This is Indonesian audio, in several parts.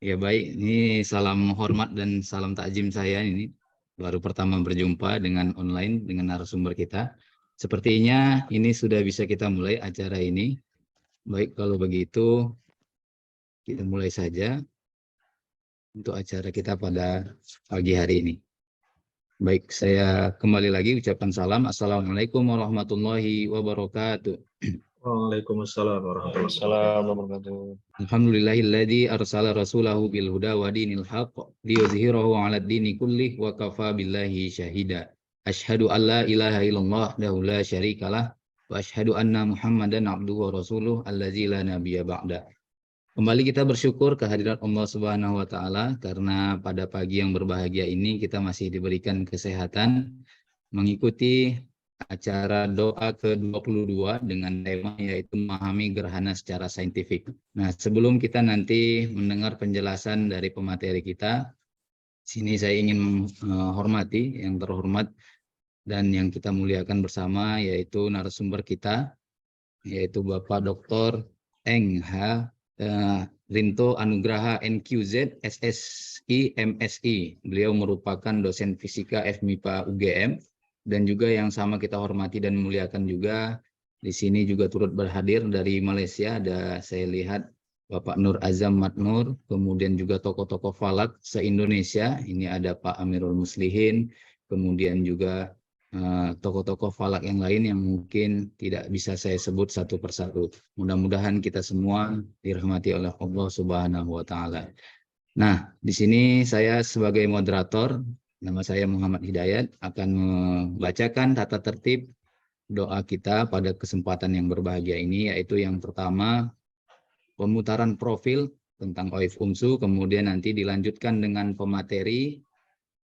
Ya baik, ini salam hormat dan salam takzim saya ini. Baru pertama berjumpa dengan online dengan narasumber kita. Sepertinya ini sudah bisa kita mulai acara ini. Baik, kalau begitu kita mulai saja untuk acara kita pada pagi hari ini. Baik, saya kembali lagi ucapkan salam. Assalamualaikum warahmatullahi wabarakatuh. Waalaikumsalam warahmatullahi wabarakatuh. Alhamdulillahilladzi arsala rasulahu bil huda wa dinil haqq liyuzhirahu 'alad dini kullih wa kafa billahi syahida. Asyhadu an la ilaha illallah wahdahu la syarikalah wa asyhadu anna Muhammadan abduhu wa rasuluh allazi la nabiyya ba'da. Kembali kita bersyukur kehadiran Allah Subhanahu wa taala karena pada pagi yang berbahagia ini kita masih diberikan kesehatan mengikuti acara doa ke-22 dengan tema yaitu memahami gerhana secara saintifik. Nah, sebelum kita nanti mendengar penjelasan dari pemateri kita, sini saya ingin menghormati yang terhormat dan yang kita muliakan bersama yaitu narasumber kita, yaitu Bapak Dr. Eng H. Rinto Anugraha NQZ SSI MSI. Beliau merupakan dosen fisika FMIPA UGM dan juga yang sama kita hormati dan muliakan juga di sini juga turut berhadir dari Malaysia. Ada saya lihat Bapak Nur Azam Matnur, kemudian juga tokoh-tokoh falak se-Indonesia. Ini ada Pak Amirul Muslihin, kemudian juga tokoh-tokoh falak yang lain yang mungkin tidak bisa saya sebut satu persatu. Mudah-mudahan kita semua dirahmati oleh Allah Subhanahu wa taala. Nah, di sini saya sebagai moderator, nama saya Muhammad Hidayat, akan membacakan tata tertib doa kita pada kesempatan yang berbahagia ini, yaitu yang pertama pemutaran profil tentang OIF UMSU, kemudian nanti dilanjutkan dengan pemateri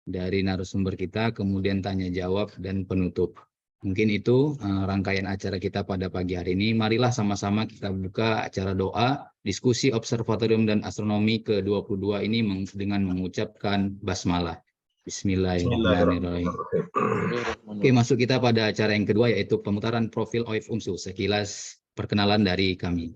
dari narasumber kita, kemudian tanya jawab dan penutup. Mungkin itu rangkaian acara kita pada pagi hari ini. Marilah sama-sama kita buka acara doa, diskusi observatorium dan astronomi ke-22 ini dengan mengucapkan basmalah. Bismillahirrahmanirrahim. Oke, masuk kita pada acara yang kedua yaitu pemutaran profil OIF UMSU. Sekilas perkenalan dari kami.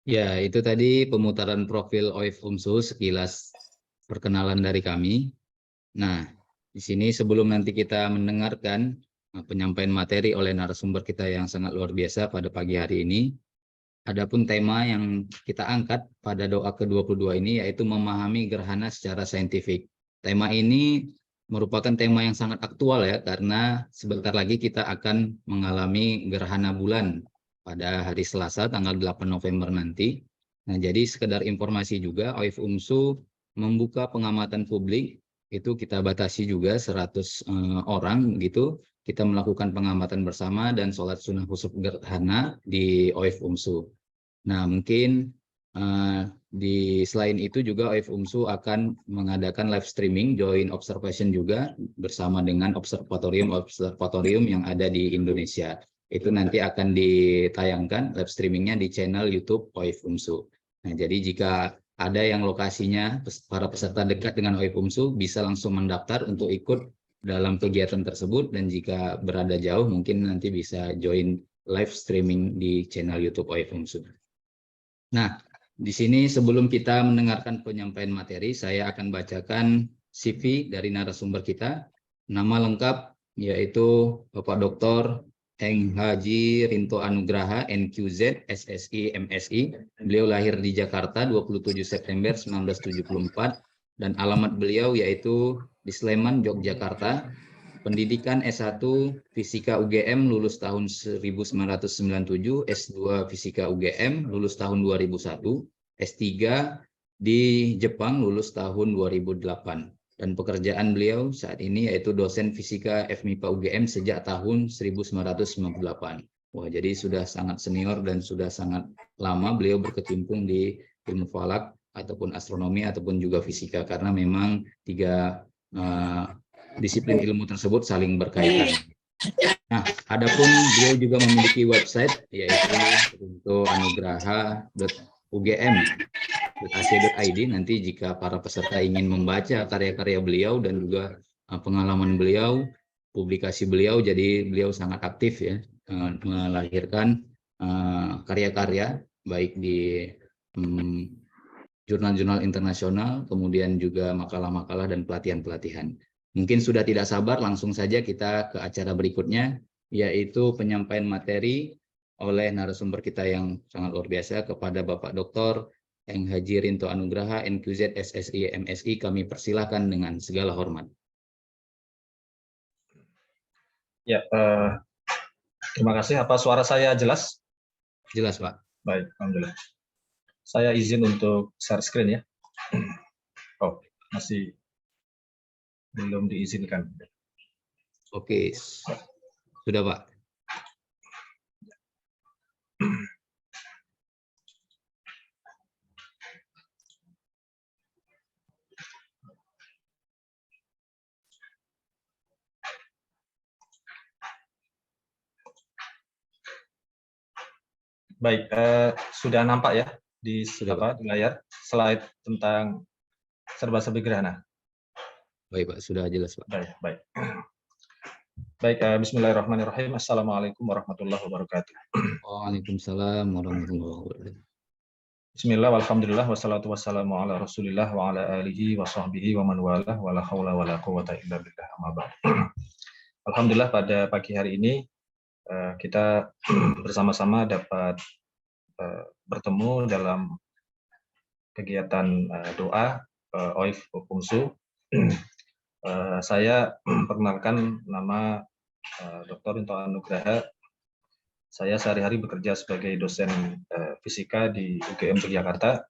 Ya, itu tadi pemutaran profil OIF UMSU, sekilas perkenalan dari kami. Nah, di sini sebelum nanti kita mendengarkan penyampaian materi oleh narasumber kita yang sangat luar biasa pada pagi hari ini, adapun tema yang kita angkat pada doa ke-22 ini yaitu memahami gerhana secara saintifik. Tema ini merupakan tema yang sangat aktual ya, karena sebentar lagi kita akan mengalami gerhana bulan pada hari Selasa tanggal 8 November nanti. Nah, jadi sekedar informasi juga, OIF UMSU membuka pengamatan publik, itu kita batasi juga 100 orang gitu. Kita melakukan pengamatan bersama dan sholat sunnah khusuf gerhana di OIF UMSU. Nah, mungkin selain itu juga OIF UMSU akan mengadakan live streaming joint observation juga bersama dengan observatorium yang ada di Indonesia. Itu nanti akan ditayangkan live streamingnya di channel YouTube OIF UMSU. Nah, jadi jika ada yang lokasinya para peserta dekat dengan OIF UMSU bisa langsung mendaftar untuk ikut dalam kegiatan tersebut, dan jika berada jauh mungkin nanti bisa join live streaming di channel YouTube OIF UMSU. Nah, di sini sebelum kita mendengarkan penyampaian materi, saya akan bacakan CV dari narasumber kita. Nama lengkap yaitu Bapak Dr. Heng Haji Rinto Anugraha, NQZ, SSI, MSI. Beliau lahir di Jakarta 27 September 1974 dan alamat beliau yaitu di Sleman, Yogyakarta. Pendidikan S1 Fisika UGM lulus tahun 1997, S2 Fisika UGM lulus tahun 2001, S3 di Jepang lulus tahun 2008. Dan pekerjaan beliau saat ini yaitu dosen Fisika FMIPA UGM sejak tahun 1998. Wah, jadi sudah sangat senior dan sudah sangat lama beliau berkecimpung di ilmu falak ataupun astronomi ataupun juga fisika, karena memang tiga disiplin ilmu tersebut saling berkaitan. Nah, adapun beliau juga memiliki website yaitu untuk anugraha.ugm.ac.id. Nanti jika para peserta ingin membaca karya-karya beliau dan juga pengalaman beliau, publikasi beliau, jadi beliau sangat aktif ya melahirkan karya-karya baik di jurnal-jurnal internasional, kemudian juga makalah-makalah dan pelatihan-pelatihan. Mungkin sudah tidak sabar, langsung saja kita ke acara berikutnya, yaitu penyampaian materi oleh narasumber kita yang sangat luar biasa kepada Bapak Dr. Heng Haji Rinto Anugraha, NQZ, SSI, MSI. Kami persilahkan dengan segala hormat. Ya, terima kasih. Apa suara saya jelas? Jelas, Pak. Baik, alhamdulillah. Saya izin untuk share screen ya. Oh, masih belum diizinkan. Oke, sudah Pak. Baik, sudah nampak ya di layar slide tentang serba-serbi gerhana. Baik Pak, sudah jelas Pak. Baik. Baik, bismillahirrahmanirrahim. Assalamualaikum warahmatullahi wabarakatuh. Waalaikumsalam warahmatullahi wabarakatuh. Bismillah, walhamdulillah, wassalatu wassalamu ala rasulillah wa ala alihi wa sahbihi wa man walah wa la hawla wa la quwwata illa billah, amma ba'd. Alhamdulillah pada pagi hari ini kita bersama-sama dapat bertemu dalam kegiatan doa OIF UMSU. Saya perkenalkan nama Dr. Rinto Anugraha. Saya sehari-hari bekerja sebagai dosen fisika di UGM Yogyakarta.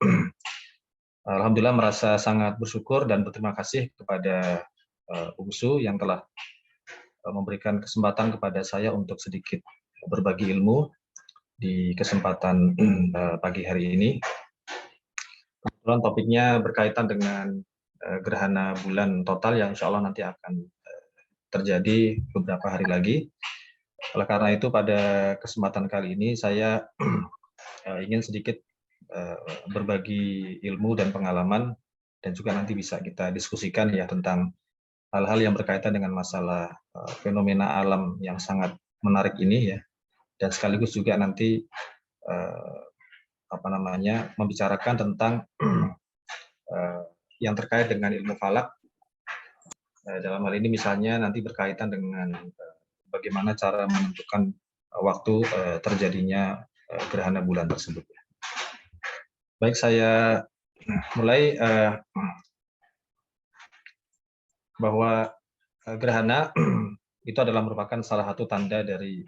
Alhamdulillah merasa sangat bersyukur dan berterima kasih kepada UMSU yang telah memberikan kesempatan kepada saya untuk sedikit berbagi ilmu di kesempatan pagi hari ini. Kebetulan topiknya berkaitan dengan gerhana bulan total yang insya Allah nanti akan terjadi beberapa hari lagi. Oleh karena itu pada kesempatan kali ini saya ingin sedikit berbagi ilmu dan pengalaman, dan juga nanti bisa kita diskusikan ya tentang hal-hal yang berkaitan dengan masalah fenomena alam yang sangat menarik ini ya, dan sekaligus juga nanti membicarakan tentang yang terkait dengan ilmu falak. Dalam hal ini misalnya nanti berkaitan dengan bagaimana cara menentukan waktu terjadinya gerhana bulan tersebut. Baik, saya mulai bahwa gerhana itu adalah merupakan salah satu tanda dari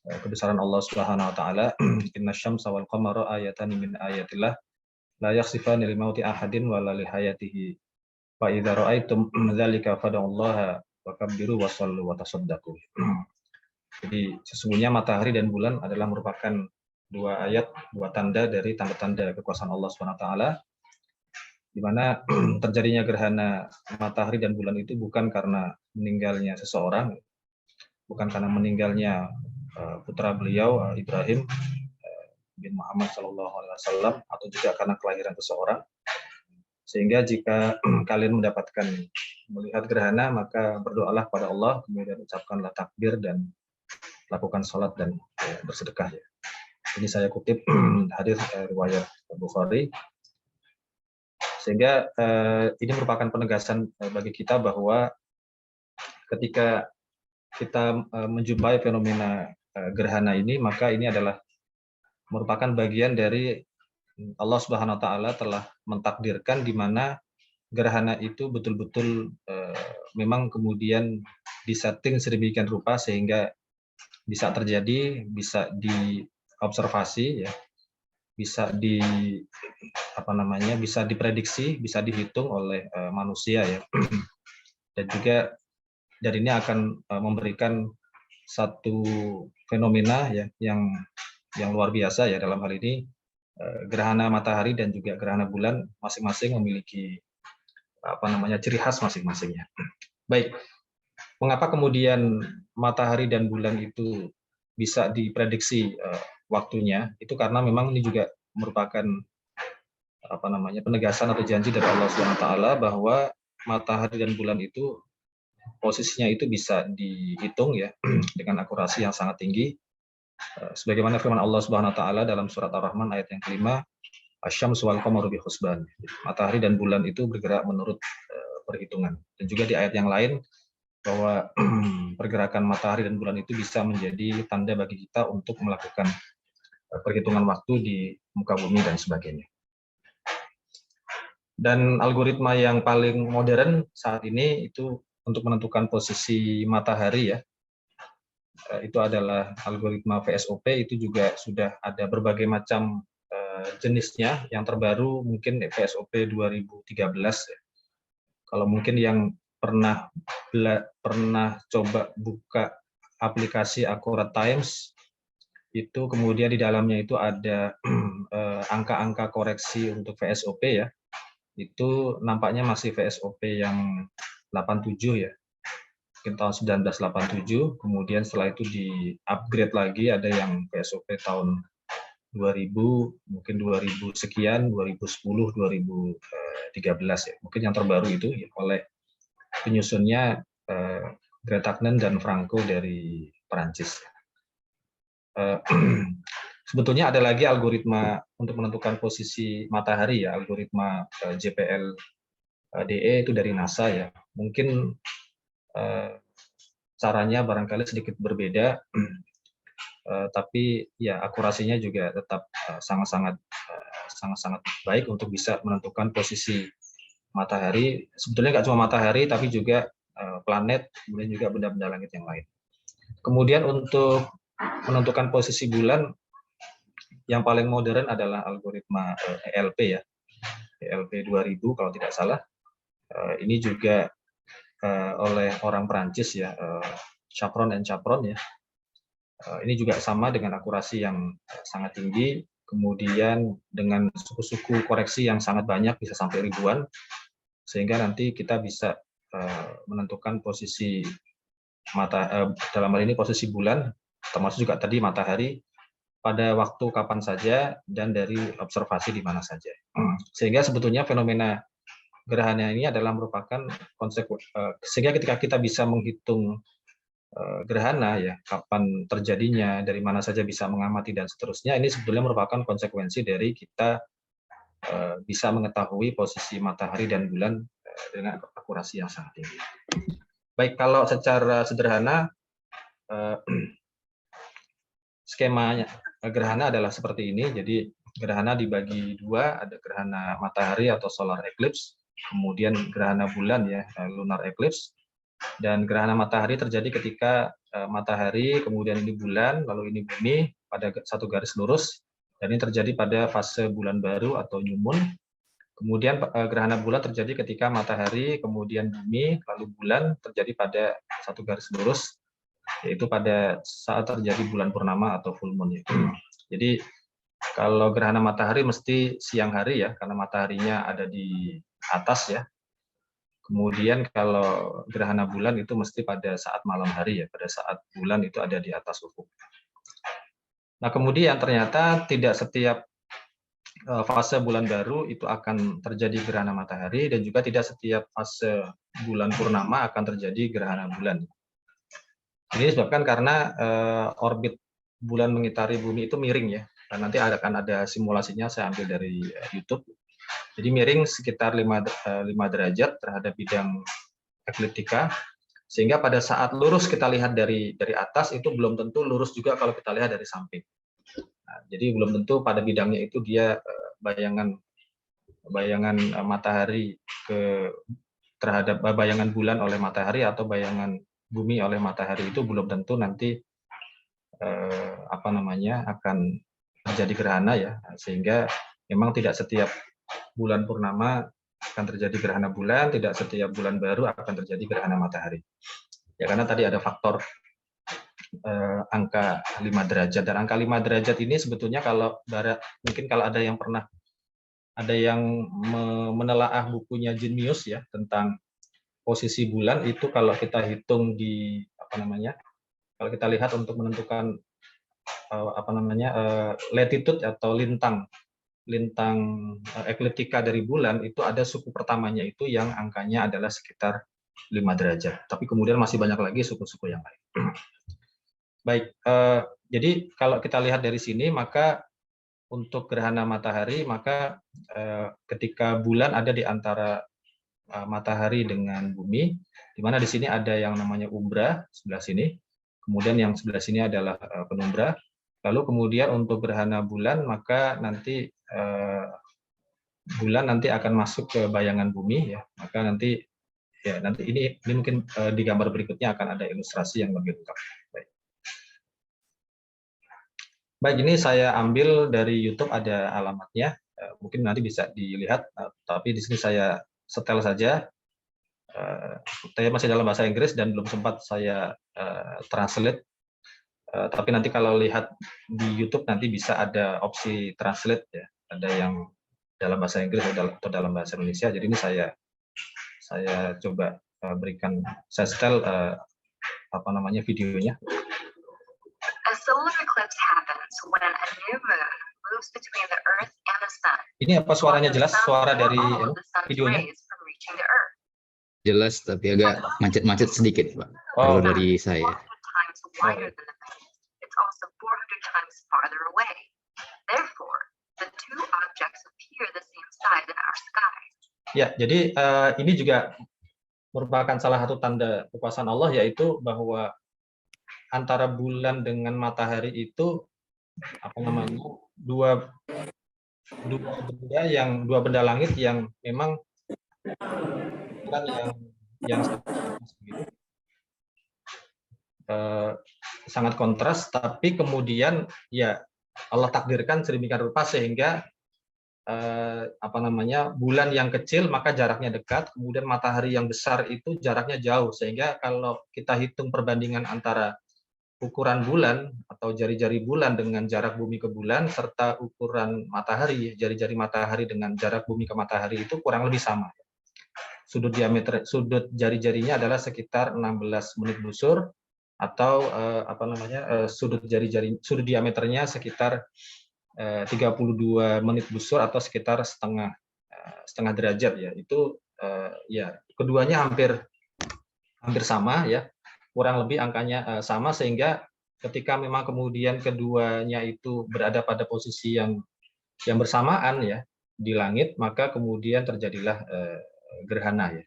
kebesaran Allah Subhanahu wa taala. Innasyamsa wal qamara ayatan min ayatillah la yakhsifani li mauti ahadin wa la li hayatihi. Fa idza ra'aitum dzalika fad'ullaha wa kabbiru wa shallu wa tasaddaqu. Jadi sesungguhnya matahari dan bulan adalah merupakan dua tanda dari tanda-tanda kekuasaan Allah Subhanahu wa taala, di mana terjadinya gerhana matahari dan bulan itu bukan karena meninggalnya seseorang, bukan karena meninggalnya putra beliau Ibrahim bin Muhammad SAW, atau juga karena kelahiran seseorang. Sehingga jika kalian melihat gerhana, maka berdoalah pada Allah, kemudian ucapkanlah takbir dan lakukan sholat dan bersedekah. Ini saya kutip hadis riwayat Bukhari. Sehingga ini merupakan penegasan bagi kita bahwa ketika kita menjumpai fenomena gerhana ini, maka ini adalah merupakan bagian dari Allah Subhanahu wa taala telah mentakdirkan di mana gerhana itu betul-betul memang kemudian disetting sedemikian rupa sehingga bisa terjadi, bisa diobservasi ya, bisa bisa diprediksi, bisa dihitung oleh manusia ya. Dan juga dari ini akan memberikan satu fenomena ya yang luar biasa ya. Dalam hal ini gerhana matahari dan juga gerhana bulan masing-masing memiliki ciri khas masing-masingnya. Baik, mengapa kemudian matahari dan bulan itu bisa diprediksi waktunya? Itu karena memang ini juga merupakan penegasan atau janji dari Allah Subhanahu wa taala bahwa matahari dan bulan itu posisinya itu bisa dihitung ya dengan akurasi yang sangat tinggi. Sebagaimana firman Allah Subhanahu wa taala dalam surat Ar-Rahman ayat yang kelima, asy-syamsu wal qamaru bi husban. Matahari dan bulan itu bergerak menurut perhitungan. Dan juga di ayat yang lain bahwa pergerakan matahari dan bulan itu bisa menjadi tanda bagi kita untuk melakukan perhitungan waktu di muka bumi dan sebagainya. Dan algoritma yang paling modern saat ini itu untuk menentukan posisi matahari ya, itu adalah algoritma VSOP. Itu juga sudah ada berbagai macam jenisnya. Yang terbaru mungkin VSOP 2013 ya. Kalau mungkin yang pernah coba buka aplikasi Accurate Times, itu kemudian di dalamnya itu ada angka-angka koreksi untuk VSOP ya. Itu nampaknya masih VSOP yang 87 ya. Mungkin tahun 1987, kemudian setelah itu di-upgrade lagi, ada yang VSOP tahun 2000, mungkin 2000 sekian, 2010, 2013 ya. Mungkin yang terbaru itu ya, oleh penyusunnya Gretagnan dan Franco dari Perancis. Sebetulnya ada lagi algoritma untuk menentukan posisi matahari ya, algoritma JPL-DE itu dari NASA ya. Mungkin caranya barangkali sedikit berbeda, tapi ya akurasinya juga tetap sangat-sangat baik untuk bisa menentukan posisi matahari. Sebetulnya nggak cuma matahari, tapi juga planet, kemudian juga benda-benda langit yang lain. Kemudian untuk menentukan posisi bulan, yang paling modern adalah algoritma ELP ya, ELP 2000 kalau tidak salah. Ini juga oleh orang Perancis ya, Chapron and Chapron ya. Ini juga sama dengan akurasi yang sangat tinggi, kemudian dengan suku-suku koreksi yang sangat banyak, bisa sampai ribuan, sehingga nanti kita bisa menentukan posisi dalam hal ini posisi bulan, termasuk juga tadi matahari, pada waktu kapan saja dan dari observasi di mana saja. Sehingga sebetulnya fenomena gerhana ini adalah merupakan sehingga ketika kita bisa menghitung gerhana ya, kapan terjadinya, dari mana saja bisa mengamati dan seterusnya, ini sebetulnya merupakan konsekuensi dari kita bisa mengetahui posisi matahari dan bulan dengan akurasi yang sangat tinggi. Baik, kalau secara sederhana skemanya gerhana adalah seperti ini. Jadi gerhana dibagi dua, ada gerhana matahari atau solar eclipse, kemudian gerhana bulan ya, lunar eclipse. Dan gerhana matahari terjadi ketika matahari, kemudian ini bulan, lalu ini bumi pada satu garis lurus, dan ini terjadi pada fase bulan baru atau new moon. Kemudian gerhana bulan terjadi ketika matahari, kemudian bumi, lalu bulan terjadi pada satu garis lurus, yaitu pada saat terjadi bulan purnama atau full moon. Jadi kalau gerhana matahari mesti siang hari ya, karena mataharinya ada di atas ya. Kemudian kalau gerhana bulan itu mesti pada saat malam hari ya, pada saat bulan itu ada di atas ufuk. Nah kemudian ternyata tidak setiap fase bulan baru itu akan terjadi gerhana matahari, dan juga tidak setiap fase bulan purnama akan terjadi gerhana bulan. Ini disebabkan karena orbit bulan mengitari bumi itu miring ya, dan nanti akan ada simulasinya, saya ambil dari YouTube. Jadi miring sekitar 5 derajat terhadap bidang ekliptika, sehingga pada saat lurus kita lihat dari atas itu belum tentu lurus juga kalau kita lihat dari samping. Nah, jadi belum tentu pada bidangnya itu dia bayangan matahari terhadap bayangan bulan oleh matahari atau bayangan bumi oleh matahari itu belum tentu nanti akan terjadi gerhana ya, sehingga memang tidak setiap bulan purnama akan terjadi gerhana bulan, tidak setiap bulan baru akan terjadi gerhana matahari. Ya karena tadi ada faktor angka 5 derajat, dan angka 5 derajat ini sebetulnya mungkin kalau ada yang pernah menelaah bukunya Genius ya tentang posisi bulan, itu kalau kita hitung di kalau kita lihat untuk menentukan latitude atau lintang ekliptika dari bulan, itu ada suku pertamanya itu yang angkanya adalah sekitar 5 derajat. Tapi kemudian masih banyak lagi suku-suku yang lain. Baik, jadi kalau kita lihat dari sini, maka untuk gerhana matahari, maka ketika bulan ada di antara matahari dengan bumi, di mana di sini ada yang namanya umbra sebelah sini, kemudian yang sebelah sini adalah penumbra. Lalu kemudian untuk gerhana bulan, maka nanti bulan nanti akan masuk ke bayangan bumi ya. Maka nanti ini mungkin di gambar berikutnya akan ada ilustrasi yang lebih lengkap. Baik, ini saya ambil dari YouTube, ada alamatnya. Mungkin nanti bisa dilihat, tapi di sini saya setel saja. Saya masih dalam bahasa Inggris dan belum sempat saya translate. Tapi nanti kalau lihat di YouTube nanti bisa ada opsi translate ya. Ada yang dalam bahasa Inggris atau dalam bahasa Indonesia. Jadi ini saya coba berikan, saya setel videonya. A solar eclipse happens when a new moon moves between the Earth and the Sun. Ini apa suaranya jelas? Suara dari videonya? Jelas, tapi agak macet-macet sedikit, Pak. Kalau dari saya. It's also 400 times farther away. Therefore, the two objects appear the same size in our sky. Ya, jadi ini juga merupakan salah satu tanda kekuasaan Allah, yaitu bahwa antara bulan dengan matahari itu dua benda langit yang memang yang sangat kontras, tapi kemudian ya Allah takdirkan sedemikian rupa sehingga bulan yang kecil maka jaraknya dekat, kemudian matahari yang besar itu jaraknya jauh, sehingga kalau kita hitung perbandingan antara ukuran bulan atau jari-jari bulan dengan jarak bumi ke bulan serta ukuran matahari, jari-jari matahari dengan jarak bumi ke matahari itu kurang lebih sama. Sudut jari-jarinya adalah sekitar 16 menit busur, atau sudut diameternya sekitar 32 menit busur atau sekitar setengah derajat ya. Itu ya keduanya hampir sama ya. kurang lebih angkanya sama, sehingga ketika memang kemudian keduanya itu berada pada posisi yang bersamaan ya di langit, maka kemudian terjadilah gerhana ya.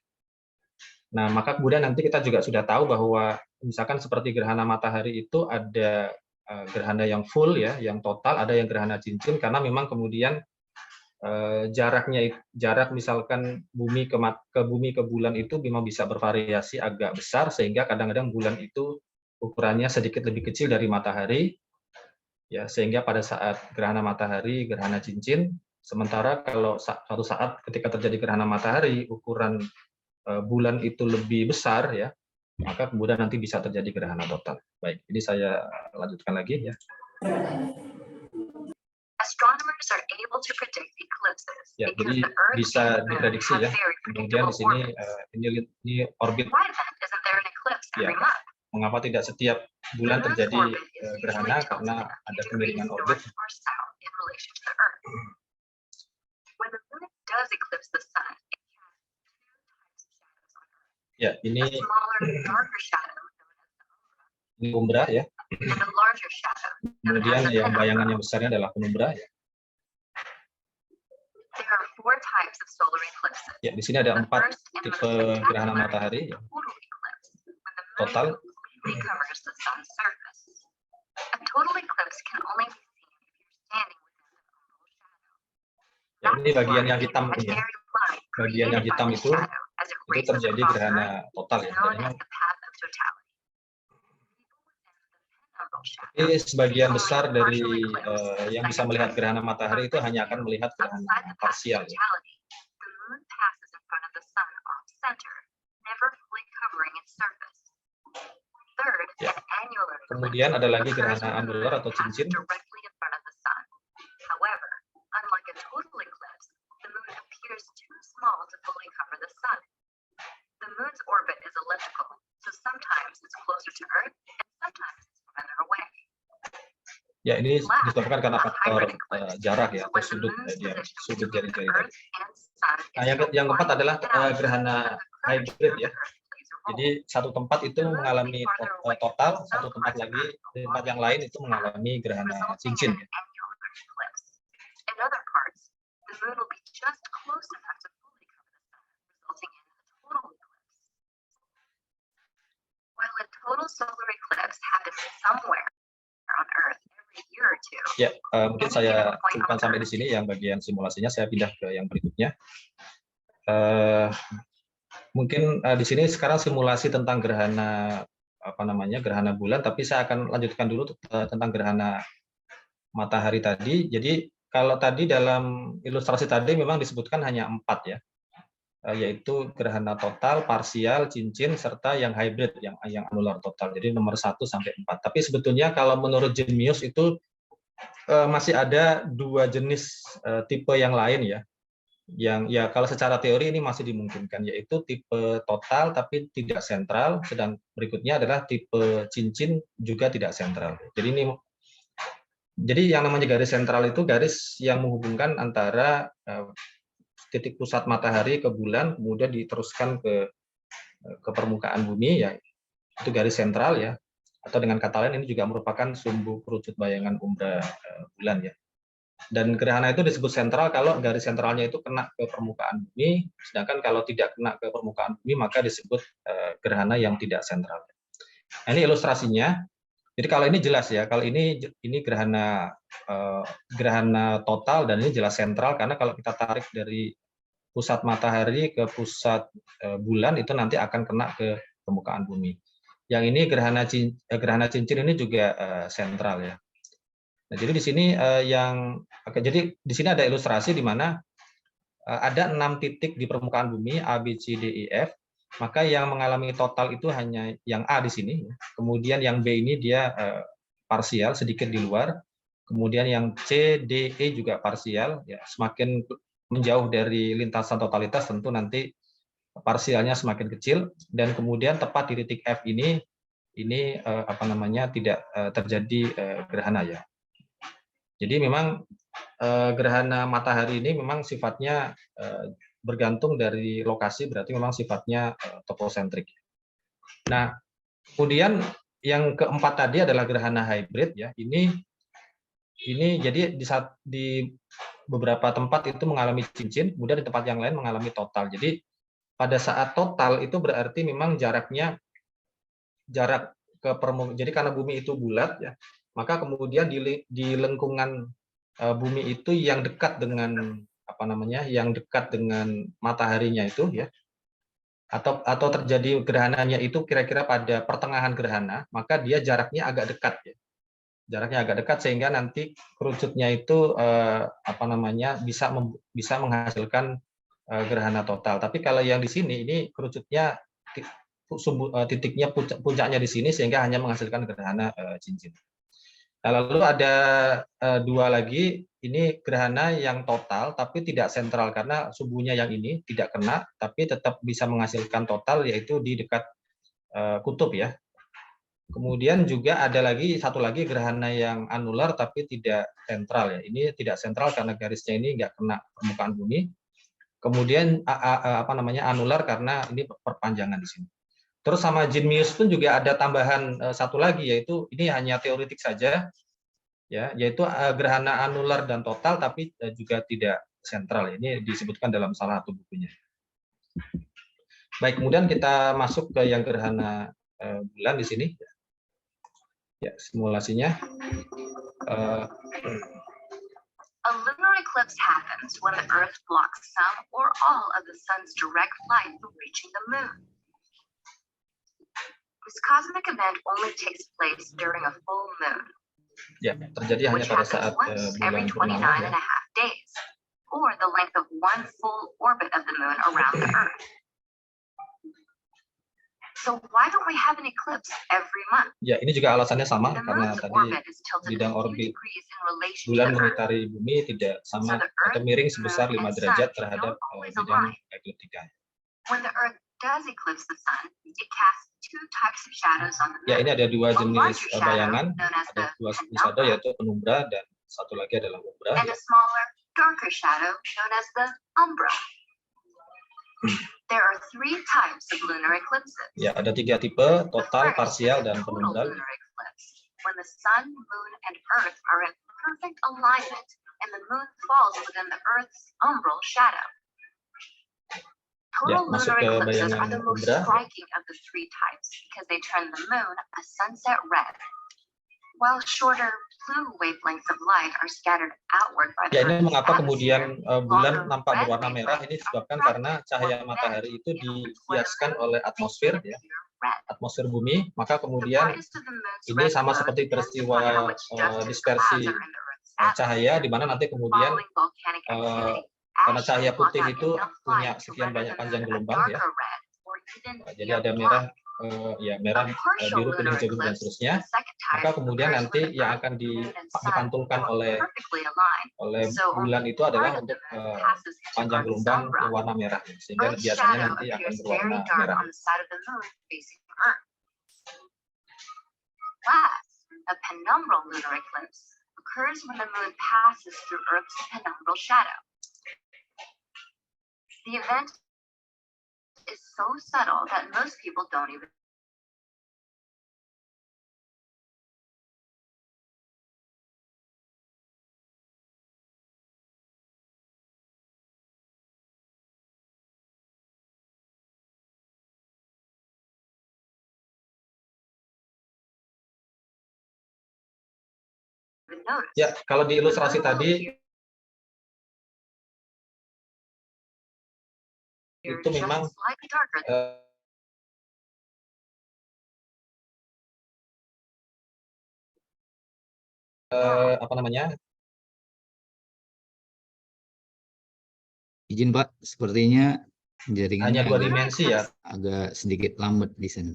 Nah, maka kemudian nanti kita juga sudah tahu bahwa misalkan seperti gerhana matahari itu ada gerhana yang full ya, yang total, ada yang gerhana cincin, karena memang kemudian jarak misalkan bumi ke bulan itu memang bisa bervariasi agak besar, sehingga kadang-kadang bulan itu ukurannya sedikit lebih kecil dari matahari ya, sehingga pada saat gerhana matahari, gerhana cincin, sementara kalau suatu saat ketika terjadi gerhana matahari ukuran bulan itu lebih besar ya, maka kemudian nanti bisa terjadi gerhana total. Baik, ini saya lanjutkan lagi ya. Astronomers are able to predict eclipses Ya, because jadi the Earth bisa and Moon diprediksi have ya. very Kemudian di predictable sini orbits. ini orbit. Why then isn't there an eclipse Ya, every month? mengapa tidak setiap bulan The Moon's terjadi orbit is usually gerhana? tilted Karena a ada few kemiringan degrees orbit. north or south in relation to the Earth. When the Moon does eclipse the Sun, it casts two types of shadows on Earth. Ya, ini A smaller, darker shadow known as the umbra, ini umbra ya. and a larger shadow known Kemudian as the yang bayangan penumbra. yang besarnya adalah penumbra ya. There are four types of solar eclipses. Ya, di sini ada The 4 first and tipe most spectacular gerhana is matahari the ya. total eclipse, when the moon Total. completely covers the sun's surface. A total eclipse can only be seen if you're standing within the umbral shadow. Ya, ini bagian yang hitam That ini ya. imaginary line Bagian yang created by hitam the itu shadow as it races terjadi across gerhana Earth total is ya. known Dan as the path of totality. People within the penumbral shadow ini sebagian only besar dari partial eclipse, yang bisa melihat gerhana matahari itu hanya akan melihat gerhana outside the path of parsial ya. totality. The moon passes in front of the sun off center, never fully covering its surface. Third, Ya. an annular eclipse Kemudian ada lagi occurs gerhana when the anular moon atau passes cincin. directly in front of the sun. However, unlike a total eclipse, the moon appears too small to fully cover the sun. The moon's orbit is elliptical, so sometimes it's closer to Earth and sometimes it's farther away. Ya, ini Last, disebabkan karena a faktor hybrid eclipse. jarak ya, So atau when the sudut moon's dia, position sudut between the jari-jari tadi. Earth and sun Nah, is so yang keempat wide adalah that gerhana the hybrid curvature ya. of the Earth plays a role. Jadi satu tempat itu The moon will be mengalami farther away total, from satu some tempat parts of lagi, Earth di tempat along yang the lain itu eclipse path, mengalami gerhana resulting in cincin an ya. annular eclipse. In other parts, the moon will be just close enough to fully cover the sun, resulting in a total eclipse. While a total solar eclipse happens somewhere on Earth every year or two, Ya, mungkin saya cukupkan sampai di sini yang bagian simulasinya. Saya pindah ke yang berikutnya. Mungkin di sini sekarang simulasi tentang gerhana gerhana bulan, tapi saya akan lanjutkan dulu tentang gerhana matahari tadi. Jadi kalau tadi dalam ilustrasi tadi memang disebutkan hanya 4 ya, yaitu gerhana total, parsial, cincin, serta yang hybrid, yang anular total. Jadi nomor 1 sampai 4. Tapi sebetulnya kalau menurut Jenius itu masih ada 2 jenis tipe yang lain ya. Yang ya kalau secara teori ini masih dimungkinkan, yaitu tipe total tapi tidak sentral, sedang berikutnya adalah tipe cincin juga tidak sentral. Jadi yang namanya garis sentral itu garis yang menghubungkan antara titik pusat matahari ke bulan, kemudian diteruskan ke permukaan bumi ya, itu garis sentral ya. Atau dengan kata lain ini juga merupakan sumbu kerucut bayangan umbra bulan ya. Dan gerhana itu disebut sentral kalau garis sentralnya itu kena ke permukaan bumi, sedangkan kalau tidak kena ke permukaan bumi maka disebut gerhana yang tidak sentral. Nah, ini ilustrasinya. Jadi kalau ini jelas ya, kalau ini gerhana total dan ini jelas sentral, karena kalau kita tarik dari pusat matahari ke pusat bulan itu nanti akan kena ke permukaan bumi. Yang ini gerhana cincin ini juga sentral ya. Nah, jadi di sini di sini ada ilustrasi di mana ada 6 titik di permukaan bumi A, B, C, D, E, F. Maka yang mengalami total itu hanya yang A di sini. Kemudian yang B ini dia parsial sedikit di luar. Kemudian yang C, D, E juga parsial. Ya, semakin menjauh dari lintasan totalitas tentu nanti parsialnya semakin kecil. Dan kemudian tepat di titik F ini tidak terjadi gerhana ya. Jadi memang gerhana matahari ini memang sifatnya bergantung dari lokasi, berarti memang sifatnya toposentrik. Nah, Kemudian yang keempat tadi adalah gerhana hybrid ya. Ini jadi di beberapa tempat itu mengalami cincin, kemudian di tempat yang lain mengalami total. Jadi pada saat total itu berarti memang jarak ke permukaan. Jadi karena bumi itu bulat ya, maka kemudian di lengkungan bumi itu yang dekat dengan yang dekat dengan mataharinya itu ya, atau terjadi gerhananya itu kira-kira pada pertengahan gerhana, maka dia jaraknya agak dekat ya. Jaraknya agak dekat sehingga nanti kerucutnya itu bisa menghasilkan gerhana total. Tapi kalau yang di sini ini kerucutnya titiknya puncaknya di sini sehingga hanya menghasilkan gerhana cincin. Nah, lalu ada dua lagi, ini gerhana yang total tapi tidak sentral karena subuhnya yang ini tidak kena tapi tetap bisa menghasilkan total, yaitu di dekat kutub ya. Kemudian juga ada satu lagi gerhana yang anular tapi tidak sentral ya. Ini tidak sentral karena garisnya ini nggak kena permukaan bumi. Kemudian anular karena ini perpanjangan di sini. Terus sama Genius pun juga ada tambahan satu lagi, yaitu ini hanya teoretik saja ya, yaitu gerhana anular dan total tapi juga tidak sentral. Ini disebutkan dalam salah satu bukunya. Baik, kemudian kita masuk ke yang gerhana bulan di sini. Ya, simulasinya. A lunar eclipse happens when the Earth blocks some or all of the sun's direct light from reaching the moon. This cosmic event only takes place during a full moon, Ya, terjadi hanya which pada happens saat once every bulan 29 purnama and ya. a half days, or the length of one full orbit of the moon around the Earth. So why don't we have an eclipse every month? Ya, ini juga alasannya sama The karena moon's tadi orbit is tilted a bidang few orbit degrees in relation to bulan the Earth. mengitari bumi tidak sama atau miring sebesar 5 derajat terhadap bidang ekliptika. When the Earth does eclipse the sun, it casts two types of shadows on the moon. Ya, ini ada dua A jenis larger shadow, bayangan, known as ada the dua jenis penumbra, shadow yaitu penumbra dan satu lagi adalah umbra. and Ya. a smaller, darker shadow known as the umbra. There are three types of lunar eclipses. Ya, ada 3 tipe, total, parsial, dan penumbral. When the sun, moon, and Earth are in perfect alignment, and the moon falls within the Earth's umbral shadow. Ya, Total masuk lunar ke eclipses are bayangan the most umbra. striking of the three types because they turn the moon a sunset red, while shorter blue wavelengths of light are scattered outward by the Ya, ini Earth's mengapa atmosphere. kemudian bulan nampak berwarna merah? Ini disebabkan karena cahaya matahari itu dihiaskan oleh atmosfer ya, atmosfer bumi, maka kemudian ini sama seperti peristiwa dispersi cahaya, di mana nanti kemudian karena cahaya putih itu punya sekian banyak panjang gelombang ya, jadi ada merah, merah, biru, kuning, hijau, dan seterusnya. Maka kemudian nanti yang akan dipantulkan oleh bulan itu adalah untuk panjang gelombang warna merah, sehingga biasanya nanti akan berwarna merah. A penumbral lunar eclipse occurs when the moon passes through Earth's penumbral shadow. The event is so subtle that most people don't even notice. Ya, kalau di ilustrasi tadi itu memang Izin Pak, sepertinya jaringannya hanya 2 dimensi ya. agak sedikit lambat di sana.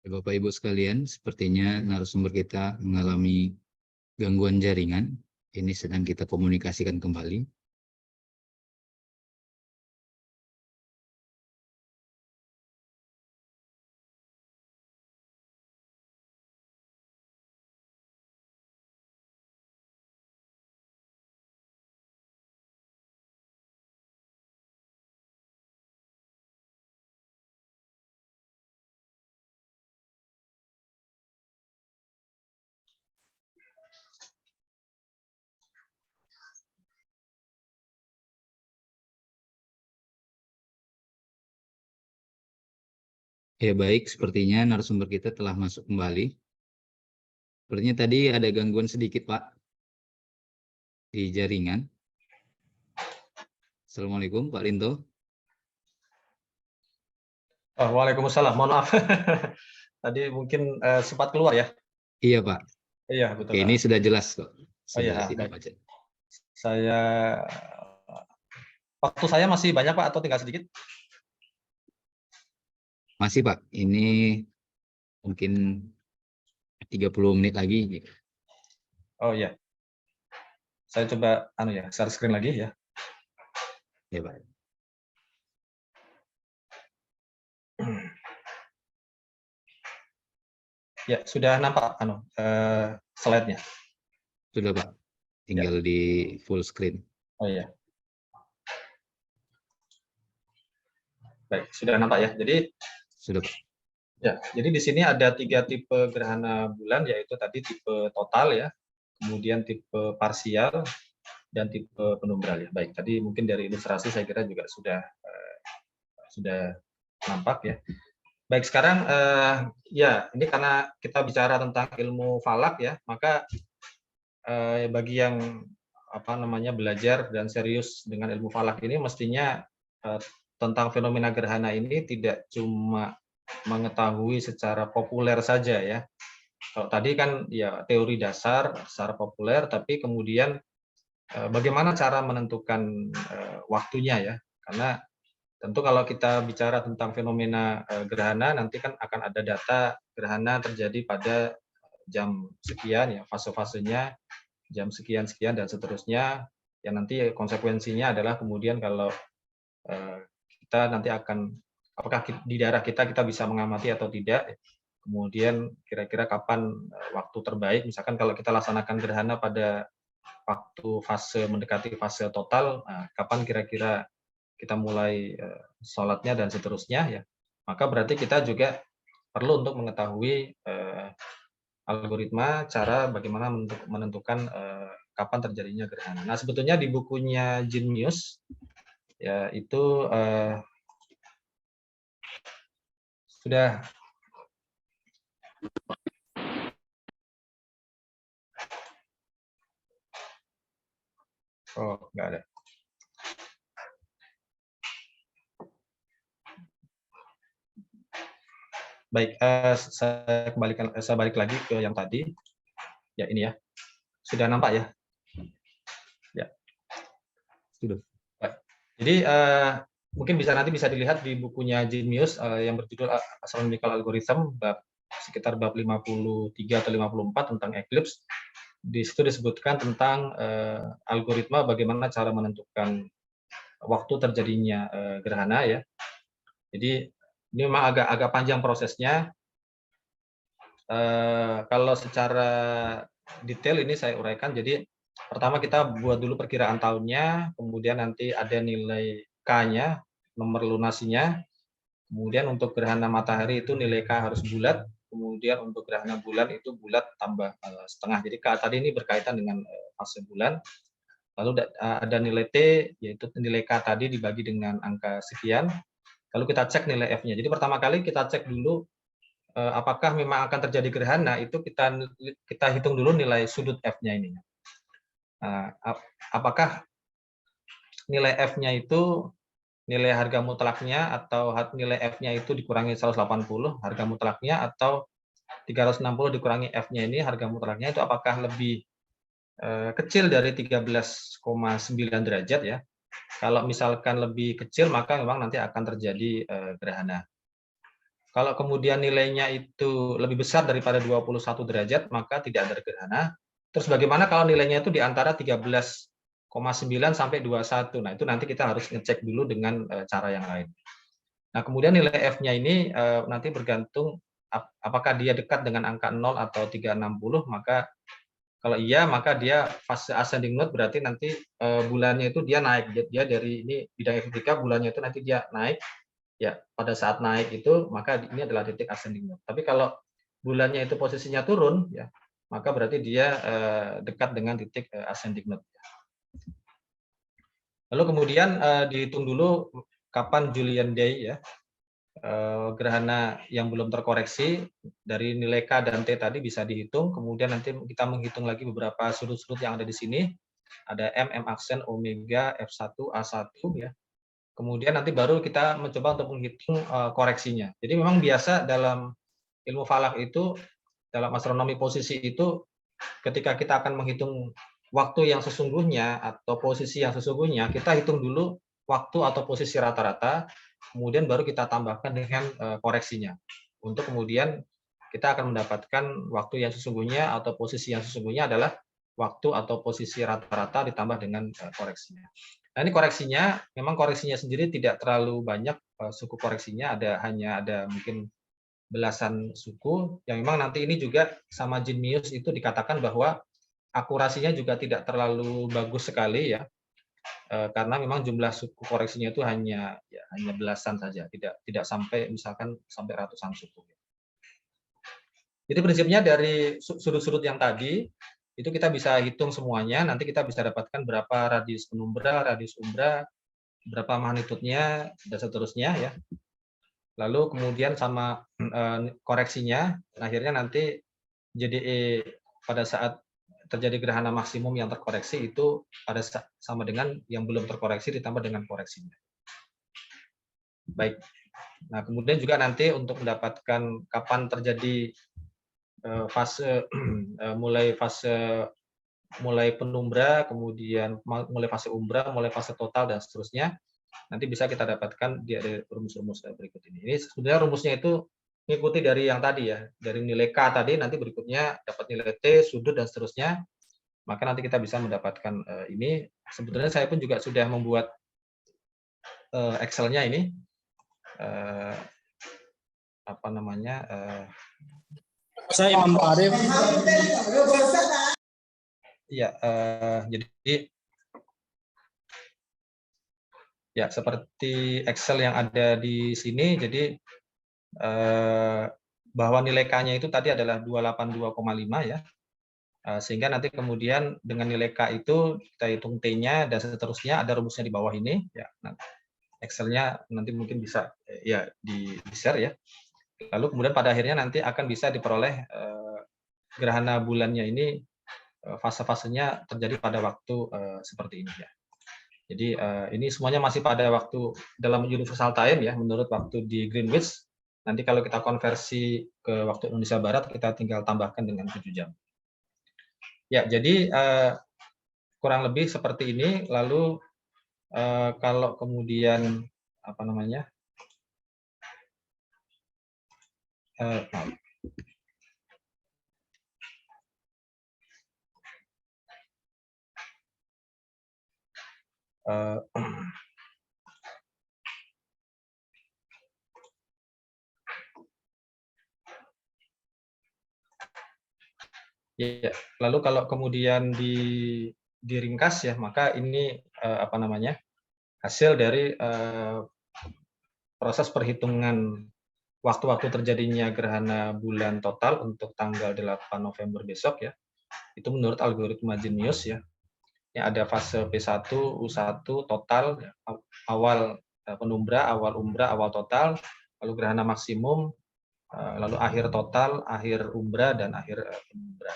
Bapak Ibu sekalian, sepertinya narasumber kita mengalami gangguan jaringan. Ini sedang kita komunikasikan kembali. Ya baik, sepertinya narasumber kita telah masuk kembali. Sepertinya tadi ada gangguan sedikit Pak di jaringan. Assalamualaikum Pak Rinto. Oh, waalaikumsalam. Mohon maaf. Tadi mungkin sempat keluar ya. Iya Pak. Iya betul. Oke, ini sudah jelas kok. Oh iya, Sudah tidak baik. macet. Saya waktu saya masih banyak Pak atau tinggal sedikit? Masih Pak, ini mungkin 30 menit lagi. Oh iya. Saya coba share screen lagi ya. Ya Pak. Ya, sudah nampak slide-nya. Sudah Pak. Tinggal di full screen. Oh iya. Baik, sudah nampak ya. Jadi Sudah Pak. ya, jadi di sini ada 3 tipe gerhana bulan, yaitu tadi tipe total ya, kemudian tipe parsial, dan tipe penumbral ya. Baik, tadi mungkin dari ilustrasi saya kira juga sudah nampak ya. Baik, sekarang ya ini karena kita bicara tentang ilmu falak ya, maka bagi yang belajar dan serius dengan ilmu falak ini mestinya tentang fenomena gerhana ini tidak cuma mengetahui secara populer saja ya. Kalau tadi kan ya teori dasar secara populer, tapi kemudian bagaimana cara menentukan waktunya ya. Karena tentu kalau kita bicara tentang fenomena gerhana, nanti kan akan ada data gerhana terjadi pada jam sekian ya, fase-fasenya jam sekian-sekian dan seterusnya. Yang nanti konsekuensinya adalah kemudian kalau kita nanti akan apakah di daerah kita bisa mengamati atau tidak. Kemudian kira-kira kapan waktu terbaik, misalkan kalau kita laksanakan gerhana pada waktu fase mendekati fase total, kapan kira-kira kita mulai sholatnya dan seterusnya ya. Maka berarti kita juga perlu untuk mengetahui algoritma cara bagaimana menentukan kapan terjadinya gerhana. Nah, sebetulnya di bukunya Genius ya itu sudah nggak ada. Baik, saya balik lagi ke yang tadi. Ya ini ya, sudah nampak ya? Ya. Sudah. Jadi mungkin nanti bisa dilihat di bukunya Genius yang berjudul Astronomical Algorithm, sekitar bab 53 atau 54 tentang eclipse. Di situ disebutkan tentang algoritma bagaimana cara menentukan waktu terjadinya gerhana ya. Jadi ini memang agak panjang prosesnya. Kalau secara detail ini saya uraikan. Jadi pertama kita buat dulu perkiraan tahunnya, kemudian nanti ada nilai K-nya, nomor lunasinya. Kemudian untuk gerhana matahari itu nilai K harus bulat. Kemudian untuk gerhana bulan itu bulat tambah setengah. Jadi K tadi ini berkaitan dengan fase bulan. Lalu ada nilai T, yaitu nilai K tadi dibagi dengan angka sekian. Lalu kita cek nilai F-nya. Jadi pertama kali kita cek dulu apakah memang akan terjadi gerhana, itu kita hitung dulu nilai sudut F-nya ini. Apakah nilai F-nya itu nilai harga mutlaknya atau nilai F-nya itu dikurangi 180 harga mutlaknya, atau 360 dikurangi F-nya ini harga mutlaknya itu apakah lebih kecil dari 13,9 derajat ya. Kalau misalkan lebih kecil maka memang nanti akan terjadi gerhana. Kalau kemudian nilainya itu lebih besar daripada 21 derajat maka tidak ada gerhana. Terus bagaimana kalau nilainya itu di antara 13,9 sampai 21. Nah, itu nanti kita harus ngecek dulu dengan cara yang lain. Nah, kemudian nilai F-nya ini nanti bergantung apakah dia dekat dengan angka 0 atau 360, maka kalau iya maka dia fase ascending node, berarti nanti bulannya itu dia naik. Dia dari ini bidang fisika bulannya itu nanti dia naik. Ya, pada saat naik itu maka ini adalah titik ascending node. Tapi kalau bulannya itu posisinya turun ya, maka berarti dia dekat dengan titik ascending node. Lalu kemudian dihitung dulu kapan Julian Day ya. gerhana yang belum terkoreksi dari nilai K dan T tadi bisa dihitung, kemudian nanti kita menghitung lagi beberapa sudut-sudut yang ada di sini. Ada M aksen, omega, F1, A1 ya. Kemudian nanti baru kita mencoba untuk menghitung koreksinya. Jadi memang biasa dalam ilmu falak itu, dalam astronomi posisi itu, ketika kita akan menghitung waktu yang sesungguhnya atau posisi yang sesungguhnya, kita hitung dulu waktu atau posisi rata-rata, kemudian baru kita tambahkan dengan koreksinya. Untuk kemudian kita akan mendapatkan waktu yang sesungguhnya atau posisi yang sesungguhnya adalah waktu atau posisi rata-rata ditambah dengan koreksinya. Nah, ini koreksinya, memang koreksinya sendiri tidak terlalu banyak suku koreksinya, hanya ada mungkin belasan suku, yang memang nanti ini juga sama Genius itu dikatakan bahwa akurasinya juga tidak terlalu bagus sekali ya, karena memang jumlah suku koreksinya itu hanya belasan saja, tidak sampai misalkan sampai ratusan suku. Jadi prinsipnya dari sudut-sudut yang tadi itu kita bisa hitung semuanya, nanti kita bisa dapatkan berapa radius penumbra, radius umbra, berapa magnitudenya, dan seterusnya ya. Lalu kemudian sama koreksinya, akhirnya nanti JDE pada saat terjadi gerhana maksimum yang terkoreksi itu sama dengan yang belum terkoreksi ditambah dengan koreksinya. Baik. Nah, kemudian juga nanti untuk mendapatkan kapan terjadi mulai penumbra, kemudian mulai fase umbra, mulai fase total dan seterusnya, nanti bisa kita dapatkan di rumus-rumus berikut ini. Ini sebenarnya rumusnya itu mengikuti dari yang tadi ya, dari nilai K tadi, nanti berikutnya dapat nilai T, sudut dan seterusnya, maka nanti kita bisa mendapatkan ini. Sebetulnya saya pun juga sudah membuat Excel-nya ini, apa namanya? Saya Imam Arif. Ya, jadi ya seperti Excel yang ada di sini. Jadi bahwa nilai K-nya itu tadi adalah 282,5 ya. Sehingga nanti kemudian dengan nilai K itu kita hitung T-nya dan seterusnya, ada rumusnya di bawah ini ya. Nah, Excel-nya nanti mungkin bisa ya di-share ya. Lalu kemudian pada akhirnya nanti akan bisa diperoleh gerhana bulannya ini fase-fasenya terjadi pada waktu seperti ini ya. Jadi ini semuanya masih pada waktu dalam universal time ya, menurut waktu di Greenwich. Nanti kalau kita konversi ke waktu Indonesia Barat, kita tinggal tambahkan dengan 7 jam. Ya, jadi kurang lebih seperti ini. Lalu kalau kemudian apa namanya? Ya, lalu kalau kemudian diringkas ya, maka ini apa namanya? Hasil dari proses perhitungan waktu-waktu terjadinya gerhana bulan total untuk tanggal 8 November besok ya. Itu menurut algoritma Genius ya. Yang ada fase P1, U1 total, awal penumbra, awal umbra, awal total, lalu gerhana maksimum, lalu akhir total, akhir umbra, dan akhir penumbra.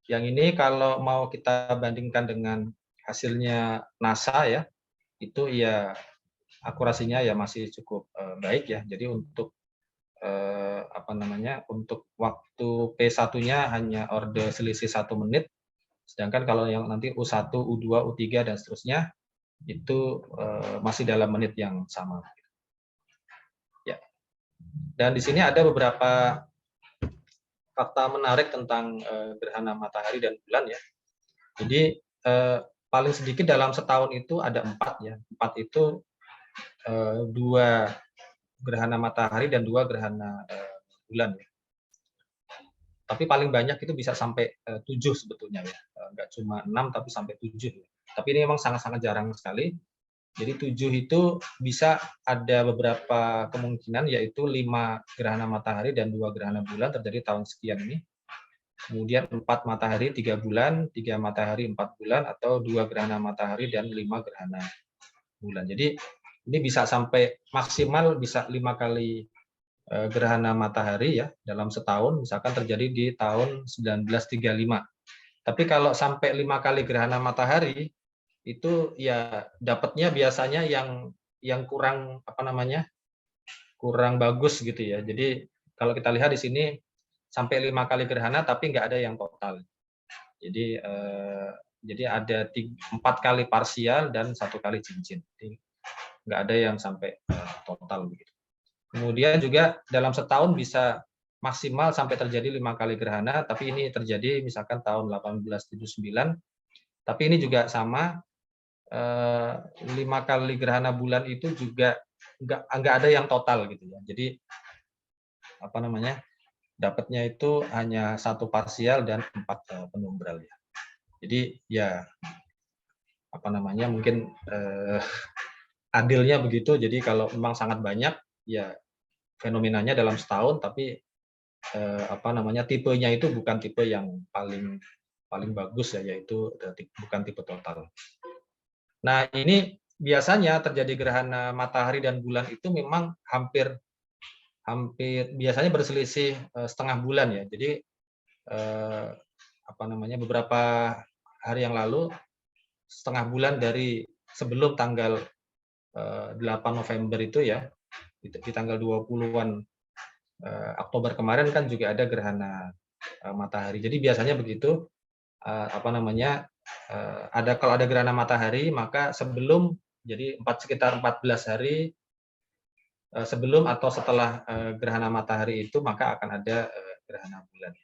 Yang ini kalau mau kita bandingkan dengan hasilnya NASA ya, itu ya akurasinya ya masih cukup baik ya. Jadi untuk apa namanya, untuk waktu P1-nya hanya orde selisih 1 menit, sedangkan kalau yang nanti U1, U2, U3 dan seterusnya itu masih dalam menit yang sama. Ya. Dan di sini ada beberapa fakta menarik tentang gerhana matahari dan bulan ya. Jadi paling sedikit dalam setahun itu ada 4 ya. 4 itu 2 gerhana matahari dan 2 gerhana bulan ya. Tapi paling banyak itu bisa sampai 7 sebetulnya ya. Enggak cuma 6 tapi sampai 7 ya. Tapi ini memang sangat-sangat jarang sekali. Jadi 7 itu bisa ada beberapa kemungkinan, yaitu 5 gerhana matahari dan 2 gerhana bulan terjadi tahun sekian ini. Kemudian 4 matahari 3 bulan, 3 matahari 4 bulan, atau 2 gerhana matahari dan 5 gerhana bulan. Jadi ini bisa sampai maksimal bisa 5 kali gerhana matahari ya dalam setahun, misalkan terjadi di tahun 1935. Tapi kalau sampai 5 kali gerhana matahari itu ya dapatnya biasanya yang kurang kurang bagus gitu ya. Jadi kalau kita lihat di sini sampai 5 kali gerhana tapi nggak ada yang total. Jadi ada 4 kali parsial dan 1 kali cincin. Jadi nggak ada yang sampai total begitu. Kemudian juga dalam setahun bisa maksimal sampai terjadi 5 kali gerhana, tapi ini terjadi misalkan tahun 1879. Tapi ini juga sama, 5 kali gerhana bulan itu juga nggak ada yang total gitu ya. Jadi dapatnya itu hanya 1 parsial dan 4 penumbral ya. Jadi ya mungkin adilnya begitu. Jadi kalau memang sangat banyak ya fenomenanya dalam setahun, tapi tipenya itu bukan tipe yang paling bagus ya, yaitu bukan tipe total. Nah, ini biasanya terjadi gerhana matahari dan bulan itu memang hampir biasanya berselisih setengah bulan ya. Jadi beberapa hari yang lalu setengah bulan dari sebelum tanggal 8 November itu ya, di tanggal 20-an Oktober kemarin kan juga ada gerhana matahari. Jadi biasanya begitu, kalau ada gerhana matahari maka sekitar 14 hari sebelum atau setelah gerhana matahari itu maka akan ada gerhana bulan.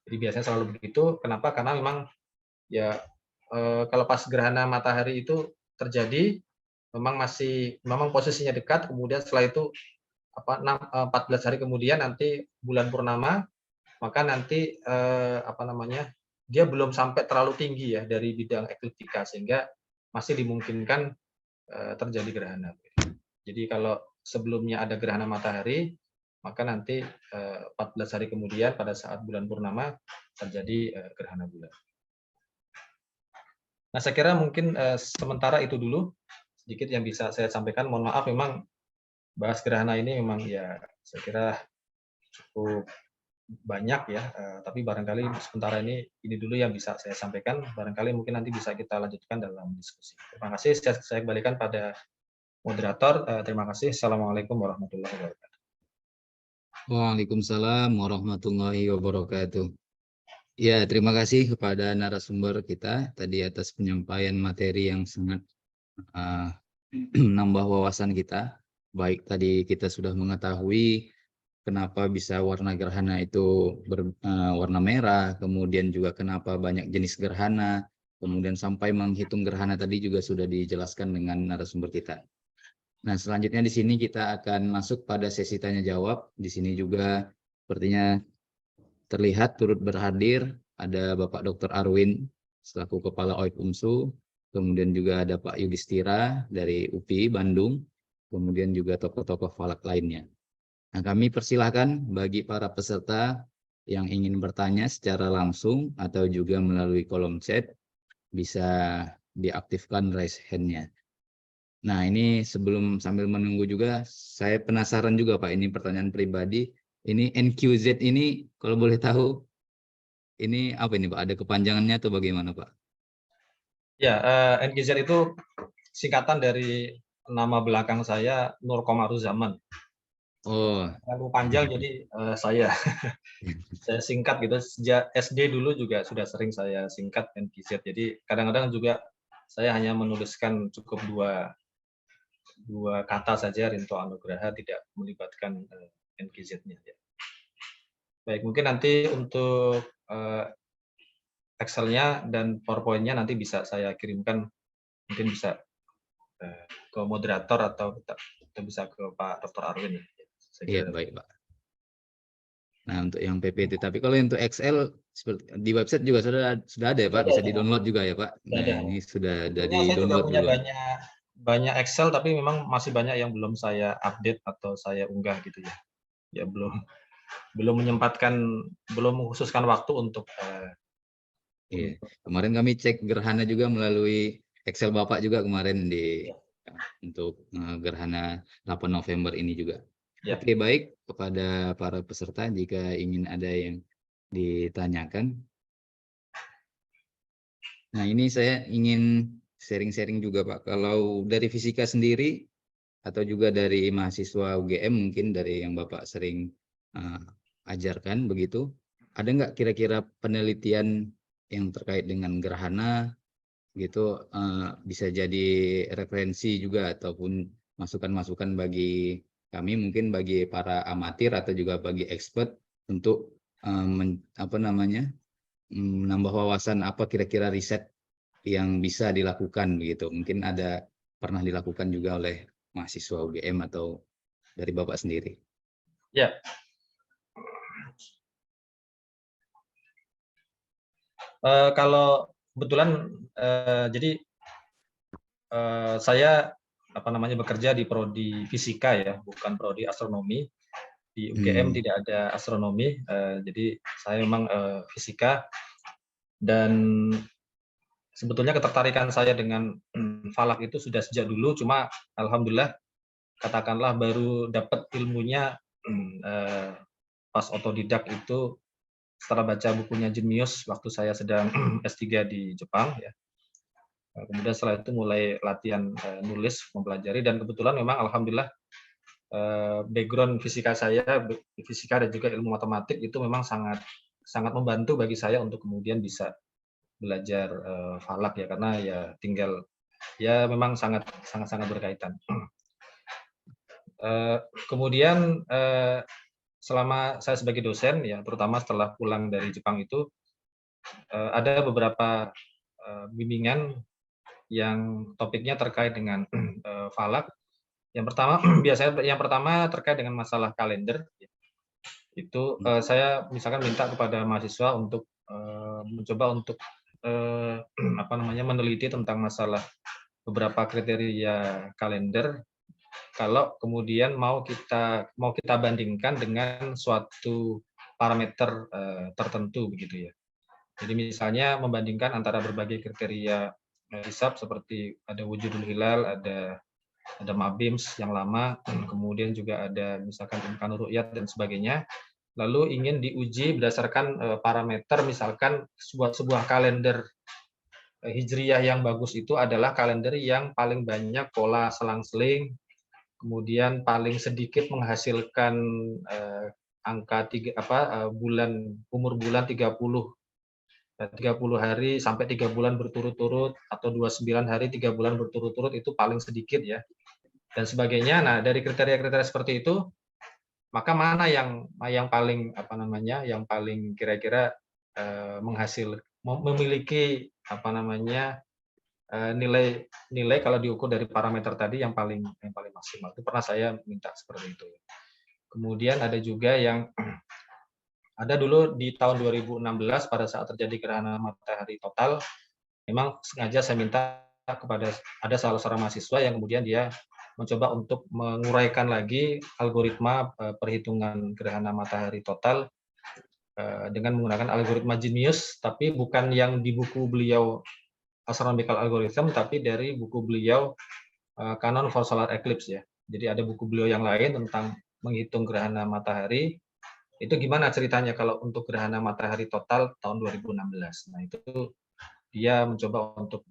Jadi biasanya selalu begitu. Kenapa? Karena memang ya kalau pas gerhana matahari itu terjadi memang posisinya dekat, kemudian setelah itu 14 hari kemudian nanti bulan purnama, maka nanti dia belum sampai terlalu tinggi ya dari bidang ekliptika sehingga masih dimungkinkan terjadi gerhana. Jadi kalau sebelumnya ada gerhana matahari, maka nanti 14 hari kemudian pada saat bulan purnama terjadi gerhana bulan. Nah, saya kira mungkin sementara itu dulu sedikit yang bisa saya sampaikan. Mohon maaf, memang bahas gerhana ini memang ya saya kira cukup banyak ya, tapi barangkali sementara ini dulu yang bisa saya sampaikan. Barangkali mungkin nanti bisa kita lanjutkan dalam diskusi. Terima kasih. Saya kembalikan pada moderator. Terima kasih. Assalamualaikum warahmatullahi wabarakatuh. Waalaikumsalam warahmatullahi wabarakatuh. Ya, terima kasih kepada narasumber kita tadi atas penyampaian materi yang sangat menambah wawasan kita. Baik tadi kita sudah mengetahui kenapa bisa warna gerhana itu warna merah, kemudian juga kenapa banyak jenis gerhana, kemudian sampai menghitung gerhana tadi juga sudah dijelaskan dengan narasumber kita. Nah, selanjutnya di sini kita akan masuk pada sesi tanya jawab. Di sini juga sepertinya terlihat turut berhadir ada Bapak Dr. Arwin selaku Kepala OIP UMSU, kemudian juga ada Pak Yudhistira dari UPI Bandung, kemudian juga tokoh-tokoh falak lainnya. Nah, kami persilahkan bagi para peserta yang ingin bertanya secara langsung atau juga melalui kolom chat, bisa diaktifkan raise hand-nya. Nah, ini sambil menunggu juga, saya penasaran juga Pak, ini pertanyaan pribadi. Ini NQZ ini kalau boleh tahu, ini apa ini Pak? Ada kepanjangannya atau bagaimana Pak? Ya, NQZ itu singkatan dari nama belakang saya, Nur Komaruzaman. Oh. Terlalu panjang jadi saya singkat gitu. Sejak SD dulu juga sudah sering saya singkat NQZ. Jadi kadang-kadang juga saya hanya menuliskan cukup dua kata saja, Rinto Anugraha, tidak melibatkan NQZ-nya. Ya. Baik, mungkin nanti untuk Excel-nya dan PowerPoint-nya nanti bisa saya kirimkan, mungkin bisa ke moderator atau bisa ke Pak Dr. Arwin. Iya, baik Pak. Nah, untuk yang PPT, tapi kalau untuk Excel di website juga sudah ada ya Pak, bisa di-download juga ya Pak. Nah, ini sudah ada di-download dulu. Banyak Excel, tapi memang masih banyak yang belum saya update atau saya unggah gitu ya. Ya belum mengkhususkan waktu untuk Iya. Kemarin kami cek gerhana juga melalui Excel Bapak juga kemarin di untuk gerhana 8 November ini juga. Ya. Oke, baik, kepada para peserta jika ingin ada yang ditanyakan. Nah, ini saya ingin sharing-sharing juga, Pak. Kalau dari fisika sendiri atau juga dari mahasiswa UGM, mungkin dari yang Bapak sering ajarkan begitu, ada nggak kira-kira penelitian yang terkait dengan gerhana gitu, bisa jadi referensi juga ataupun masukan-masukan bagi kami, mungkin bagi para amatir atau juga bagi expert untuk menambah wawasan apa kira-kira riset yang bisa dilakukan begitu. Mungkin ada pernah dilakukan juga oleh mahasiswa UGM atau dari Bapak sendiri. Ya. Kalau kebetulan jadi saya bekerja di prodi fisika ya, bukan prodi astronomi. Di UGM tidak ada astronomi, jadi saya memang fisika. Dan sebetulnya ketertarikan saya dengan falak itu sudah sejak dulu, cuma alhamdulillah katakanlah baru dapat ilmunya pas otodidak itu setelah baca bukunya Jenius waktu saya sedang S3 di Jepang ya. Kemudian setelah itu mulai latihan nulis, mempelajari, dan kebetulan memang alhamdulillah background fisika saya, fisika dan juga ilmu matematik itu memang sangat membantu bagi saya untuk kemudian bisa belajar falak ya, karena ya tinggal ya memang sangat berkaitan. Kemudian selama saya sebagai dosen ya, terutama setelah pulang dari Jepang itu ada beberapa bimbingan yang topiknya terkait dengan falak. Yang pertama terkait dengan masalah kalender. Itu saya misalkan minta kepada mahasiswa untuk mencoba untuk meneliti tentang masalah beberapa kriteria kalender. Kalau kemudian mau kita bandingkan dengan suatu parameter tertentu begitu ya. Jadi misalnya membandingkan antara berbagai kriteria hisab seperti ada wujudul hilal, ada mabims yang lama, kemudian juga ada misalkan imkanur ru'yat dan sebagainya. Lalu ingin diuji berdasarkan parameter, misalkan sebuah kalender hijriyah yang bagus itu adalah kalender yang paling banyak pola selang-seling, kemudian paling sedikit menghasilkan angka umur bulan 30 hari sampai 3 bulan berturut-turut, atau 29 hari 3 bulan berturut-turut, itu paling sedikit ya, dan sebagainya. Nah, dari kriteria-kriteria seperti itu, maka mana yang paling yang paling kira-kira memiliki nilai kalau diukur dari parameter tadi yang paling maksimal. Itu pernah saya minta seperti itu. Kemudian ada juga yang ada dulu di tahun 2016 pada saat terjadi gerhana matahari total, memang sengaja saya minta kepada ada salah seorang mahasiswa yang kemudian dia mencoba untuk menguraikan lagi algoritma perhitungan gerhana matahari total dengan menggunakan algoritma Jenius, tapi bukan yang di buku beliau Astronomical Algorithm, tapi dari buku beliau Canon for Solar Eclipse ya. Jadi ada buku beliau yang lain tentang menghitung gerhana matahari. Itu gimana ceritanya kalau untuk gerhana matahari total tahun 2016. Nah, itu dia mencoba untuk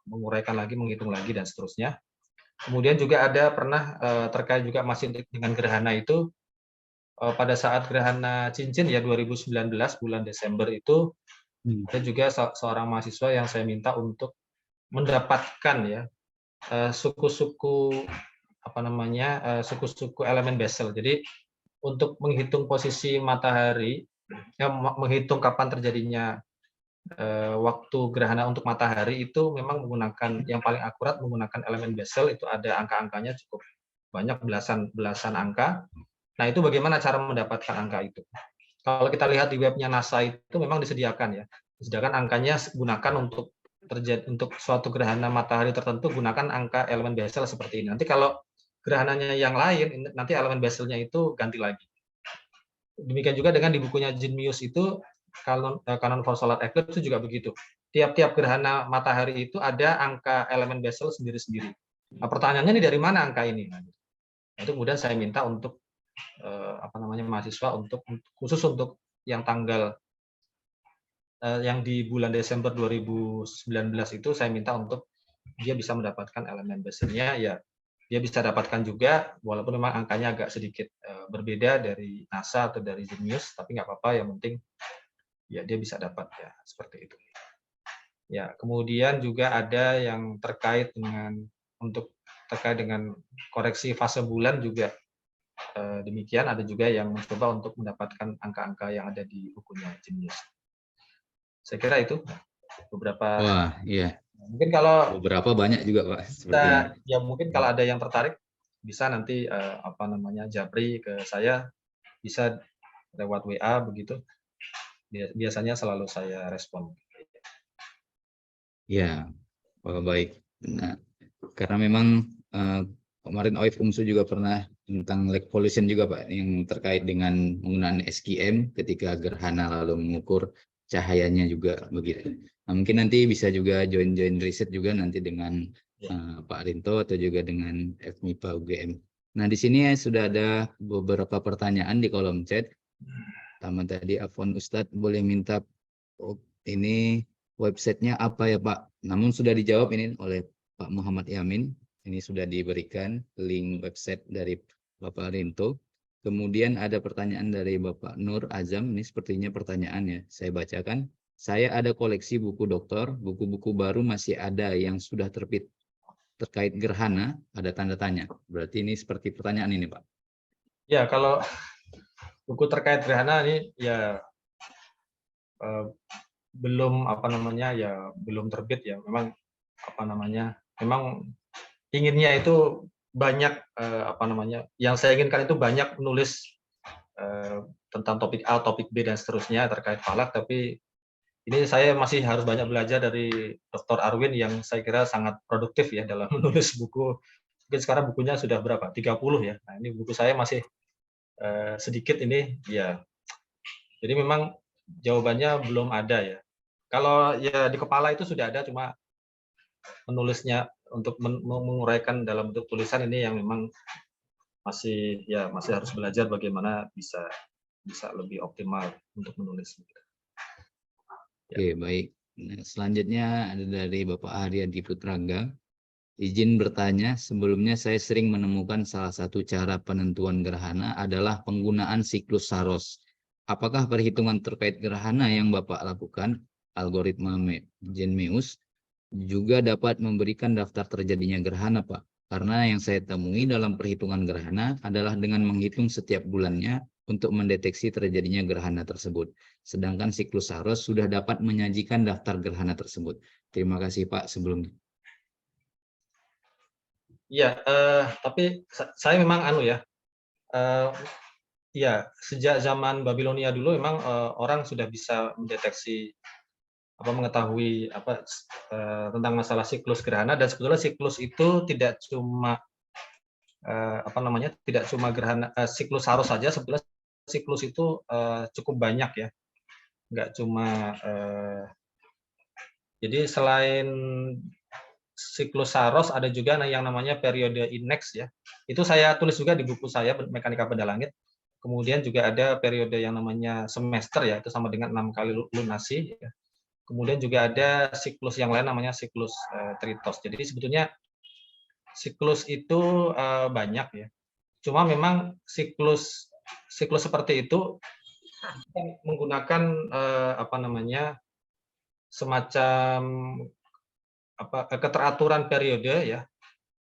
menguraikan lagi, menghitung lagi, dan seterusnya. Kemudian juga ada pernah terkait juga masih dengan gerhana itu, pada saat gerhana cincin ya 2019 bulan Desember itu, ada juga seorang mahasiswa yang saya minta untuk mendapatkan ya suku-suku suku-suku elemen Bessel. Jadi untuk menghitung posisi matahari, menghitung kapan terjadinya waktu gerhana untuk matahari, itu memang menggunakan yang paling akurat menggunakan elemen Bessel. Itu ada angka-angkanya cukup banyak, belasan angka. Nah, itu bagaimana cara mendapatkan angka itu? Kalau kita lihat di webnya NASA itu memang disediakan ya, disediakan angkanya, gunakan untuk suatu gerhana matahari tertentu, gunakan angka elemen Bessel seperti ini. Nanti kalau gerhananya yang lain, nanti elemen Besselnya itu ganti lagi. Demikian juga dengan di bukunya Jenius itu, Canon for Solar Eclipse itu juga begitu. Tiap-tiap gerhana matahari itu ada angka elemen Bessel sendiri-sendiri. pertanyaannya ini dari mana angka ini? Nah, itu kemudian saya minta untuk mahasiswa khusus untuk yang tanggal yang di bulan Desember 2019 itu saya minta untuk dia bisa mendapatkan elemen Bayesiannya, ya dia bisa dapatkan juga walaupun memang angkanya agak sedikit berbeda dari NASA atau dari Genius, tapi nggak apa-apa, yang penting ya dia bisa dapat, ya seperti itu. Ya, kemudian juga ada yang terkait dengan koreksi fase bulan juga demikian, ada juga yang mencoba untuk mendapatkan angka-angka yang ada di bukunya Genius. Saya kira itu beberapa. Wah, iya. Mungkin kalau Beberapa banyak juga, Pak, sepertinya. ya mungkin kalau ada yang tertarik bisa nanti japri ke saya, bisa lewat WA begitu. Biasanya selalu saya respon. Ya, baik. Nah, karena memang kemarin OIF UMSU juga pernah tentang lag pollution juga, Pak, yang terkait dengan penggunaan SQM ketika gerhana lalu mengukur cahayanya juga begitu. Nah, mungkin nanti bisa juga join riset juga nanti dengan Pak Rinto atau juga dengan FMIPA UGM. Nah, di sini sudah ada beberapa pertanyaan di kolom chat. Pertama tadi, Afwan Ustadz boleh minta ini websitenya apa ya Pak? Namun sudah dijawab ini oleh Pak Muhammad Yamin. Ini sudah diberikan link website dari Bapak Rinto. Kemudian ada pertanyaan dari Bapak Nur Azam. Ini sepertinya pertanyaannya. Saya bacakan. Saya ada koleksi buku dokter. Buku-buku baru masih ada yang sudah terbit. Terkait gerhana, ada tanda tanya. Berarti ini seperti pertanyaan ini Pak. Ya, kalau buku terkait gerhana ini ya belum belum terbit ya. Memang inginnya itu banyak yang saya inginkan itu banyak menulis tentang topik A, topik B dan seterusnya terkait falak, tapi ini saya masih harus banyak belajar dari Dr. Arwin yang saya kira sangat produktif ya dalam menulis buku. Mungkin sekarang bukunya sudah berapa? 30 ya. Nah, ini buku saya masih sedikit ini ya. Jadi memang jawabannya belum ada ya. Kalau ya di kepala itu sudah ada, cuma menulisnya untuk menguraikan dalam bentuk tulisan ini yang memang masih harus belajar bagaimana bisa lebih optimal untuk menulis. Oke, baik. Nah, selanjutnya ada dari Bapak Haryadi Putraga. Izin bertanya, sebelumnya saya sering menemukan salah satu cara penentuan gerhana adalah penggunaan siklus Saros. Apakah perhitungan terkait gerhana yang Bapak lakukan, algoritma Genmeus, juga dapat memberikan daftar terjadinya gerhana, Pak? Karena yang saya temui dalam perhitungan gerhana adalah dengan menghitung setiap bulannya untuk mendeteksi terjadinya gerhana tersebut. Sedangkan siklus Saros sudah dapat menyajikan daftar gerhana tersebut. Terima kasih, Pak, sebelumnya. Iya, tapi saya memang sejak zaman Babilonia dulu memang orang sudah bisa mendeteksi mengetahui tentang masalah siklus gerhana, dan sebetulnya siklus itu tidak cuma gerhana siklus Saros saja, sebetulnya siklus itu cukup banyak ya. Nggak cuma jadi selain siklus Saros ada juga yang namanya periode Inex ya. Itu saya tulis juga di buku saya Mekanika Benda Langit. Kemudian juga ada periode yang namanya semester ya, itu sama dengan 6 kali lunasi ya. Kemudian juga ada siklus yang lain namanya siklus Tritos. Jadi sebetulnya siklus itu banyak ya. Cuma memang siklus seperti itu menggunakan semacam keteraturan periode ya.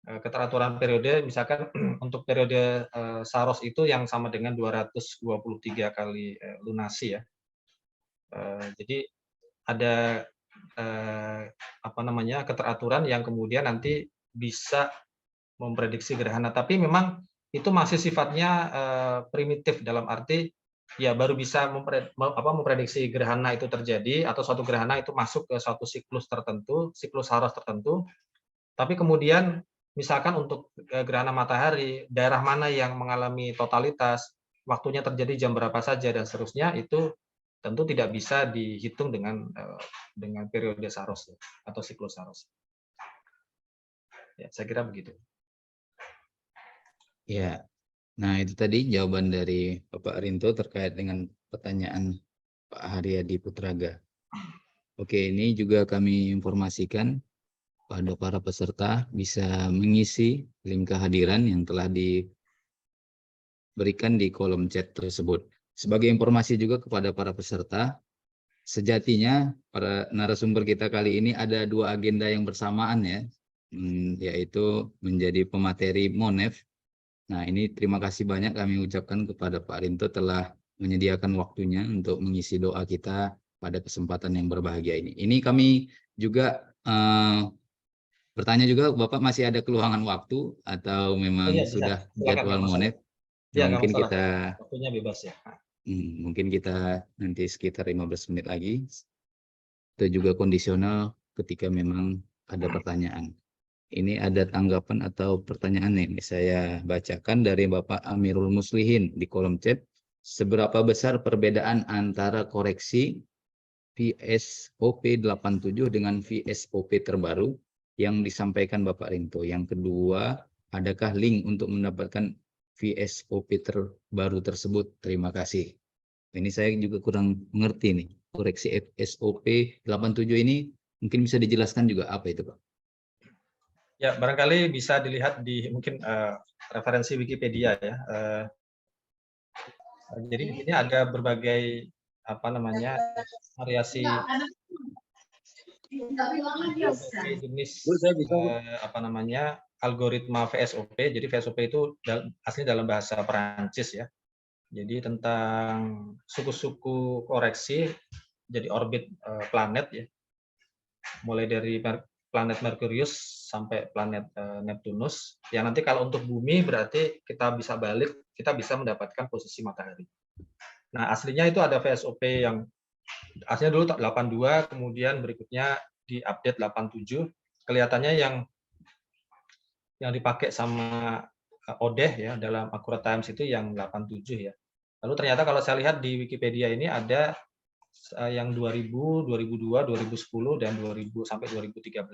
Keteraturan periode misalkan untuk periode Saros itu yang sama dengan 223 kali lunasi ya. Jadi ada keteraturan yang kemudian nanti bisa memprediksi gerhana, tapi memang itu masih sifatnya primitif, dalam arti ya baru bisa memprediksi gerhana itu terjadi atau suatu gerhana itu masuk ke suatu siklus tertentu, siklus Saros tertentu. Tapi kemudian misalkan untuk gerhana matahari, daerah mana yang mengalami totalitas, waktunya terjadi jam berapa saja dan seterusnya, itu tentu tidak bisa dihitung dengan periode Saros atau siklus Saros. Ya, saya kira begitu. Ya, nah itu tadi jawaban dari Bapak Rinto terkait dengan pertanyaan Pak Haryadi Putraga. Oke, ini juga kami informasikan pada para peserta bisa mengisi link kehadiran yang telah diberikan di kolom chat tersebut. Sebagai informasi juga kepada para peserta, sejatinya para narasumber kita kali ini ada dua agenda yang bersamaan ya, yaitu menjadi pemateri MONEF. Nah, ini terima kasih banyak kami ucapkan kepada Pak Rinto telah menyediakan waktunya untuk mengisi doa kita pada kesempatan yang berbahagia ini. Ini kami juga bertanya juga, Bapak masih ada keluangan waktu atau memang Iya, bisa. sudah Silakan, jadwal nggak masalah. MONEF? Nah, Ya, nggak mungkin masalah. kita Waktunya bebas ya. mungkin kita nanti sekitar 15 menit lagi. Itu juga kondisional ketika memang ada pertanyaan. Ini ada tanggapan atau pertanyaan ini saya bacakan dari Bapak Amirul Muslihin di kolom chat. Seberapa besar perbedaan antara koreksi VSOP 87 dengan VSOP terbaru yang disampaikan Bapak Rinto? Yang kedua, adakah link untuk mendapatkan VSOP terbaru tersebut? Terima kasih. Ini saya juga kurang mengerti nih. Koreksi SOP 87 ini mungkin bisa dijelaskan juga apa itu, Pak? Ya, barangkali bisa dilihat di mungkin referensi Wikipedia ya. Jadi di sini ada berbagai variasi jenis algoritma VSOP. Jadi VSOP itu aslinya dalam bahasa Perancis ya. Jadi tentang suku-suku koreksi jadi orbit planet ya. Mulai dari planet Merkurius sampai planet Neptunus. Yang nanti kalau untuk bumi berarti kita bisa balik, kita bisa mendapatkan posisi matahari. Nah, aslinya itu ada VSOP yang aslinya dulu 82, kemudian berikutnya di-update 87. Kelihatannya yang dipakai sama Odeh ya dalam Accurate Times itu yang 87 ya. Lalu ternyata kalau saya lihat di Wikipedia ini ada yang 2000, 2002, 2010 dan 2000 sampai 2013.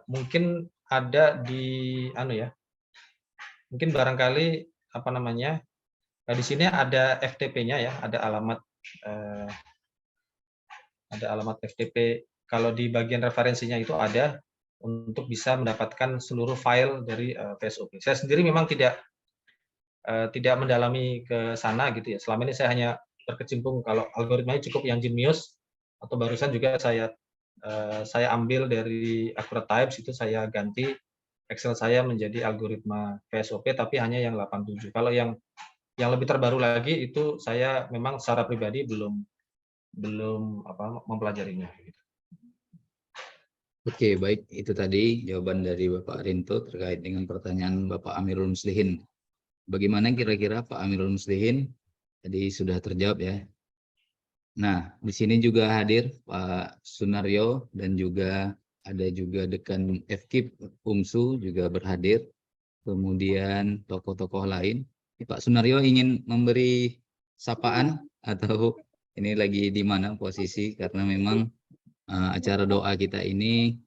Mungkin ada di mungkin barangkali di sini ada FTP-nya ya, ada alamat FTP. Kalau di bagian referensinya itu ada untuk bisa mendapatkan seluruh file dari VSOP. Saya sendiri memang tidak mendalami ke sana gitu ya. Selama ini saya hanya berkecimpung kalau algoritmanya cukup yang jenius, atau barusan juga saya ambil dari Accurate Types, itu saya ganti Excel saya menjadi algoritma VSOP tapi hanya yang 87. Kalau yang lebih terbaru lagi itu saya memang secara pribadi belum mempelajarinya. Oke, baik. Itu tadi jawaban dari Bapak Rinto terkait dengan pertanyaan Bapak Amirul Muslihin. Bagaimana kira-kira Pak Amirul Muslihin? Tadi sudah terjawab ya. Nah, di sini juga hadir Pak Sunaryo dan juga ada juga Dekan FKIP UMSU juga berhadir. Kemudian tokoh-tokoh lain. Pak Sunaryo ingin memberi sapaan atau ini lagi di mana posisi, karena memang acara doa kita ini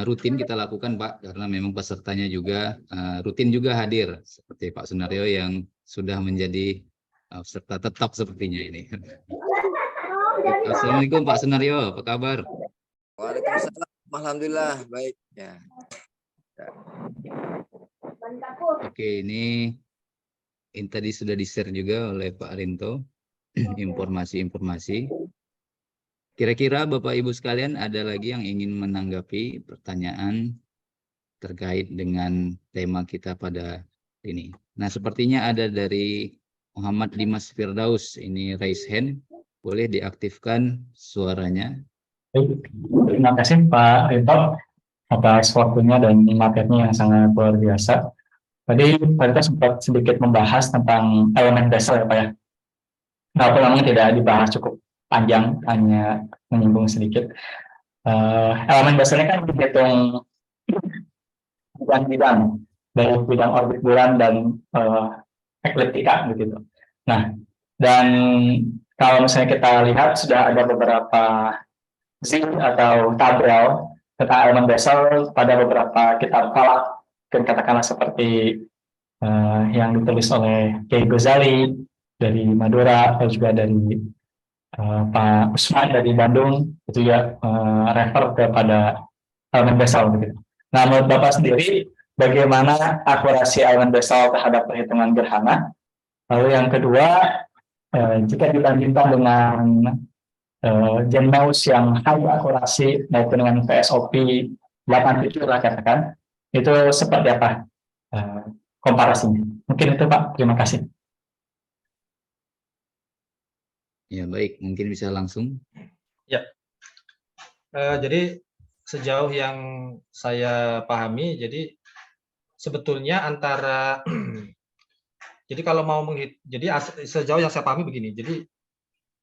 rutin kita lakukan, Pak, karena memang pesertanya juga rutin juga hadir seperti Pak Sunaryo yang sudah menjadi peserta tetap sepertinya ini. Assalamualaikum Pak Sunaryo, apa kabar? Waalaikumsalam, alhamdulillah baik ya. Oke, ini tadi sudah di-share juga oleh Pak Rinto informasi-informasi. Kira-kira Bapak Ibu sekalian ada lagi yang ingin menanggapi pertanyaan terkait dengan tema kita pada ini. Nah, sepertinya ada dari Muhammad Dimas Firdaus, ini raise hand, boleh diaktifkan suaranya. Terima kasih Pak Rinto atas waktunya dan materinya yang sangat luar biasa. Tadi Pak Rinto sempat sedikit membahas tentang elemen dasar ya Pak ya. Nah, namanya tidak dibahas cukup panjang, hanya menyinggung sedikit. Elemen dasarnya kan dihitung bidang-bidang, baik bidang orbit bulan dan ekliptika begitu. Nah, dan kalau misalnya kita lihat sudah ada beberapa zin atau tabel tentang elemen Bessel pada beberapa kitab falak, dan katakanlah seperti yang ditulis oleh Kiai Ghazali dari Madura, atau juga dari Pak Usman dari Bandung, itu ya refer kepada elemen Bessel begitu. Nah, menurut Bapak sendiri, bagaimana akurasi elemen Bessel terhadap perhitungan gerhana? Lalu yang kedua, jika dibandingkan dengan Genmeus yang high akurasi maupun dengan VSOP 87 lah katakan, itu seperti apa komparasinya? Mungkin itu Pak, terima kasih. Ya baik, mungkin bisa langsung. Ya, jadi sejauh yang saya pahami, jadi sebetulnya antara jadi kalau mau jadi sejauh yang saya pahami begini, jadi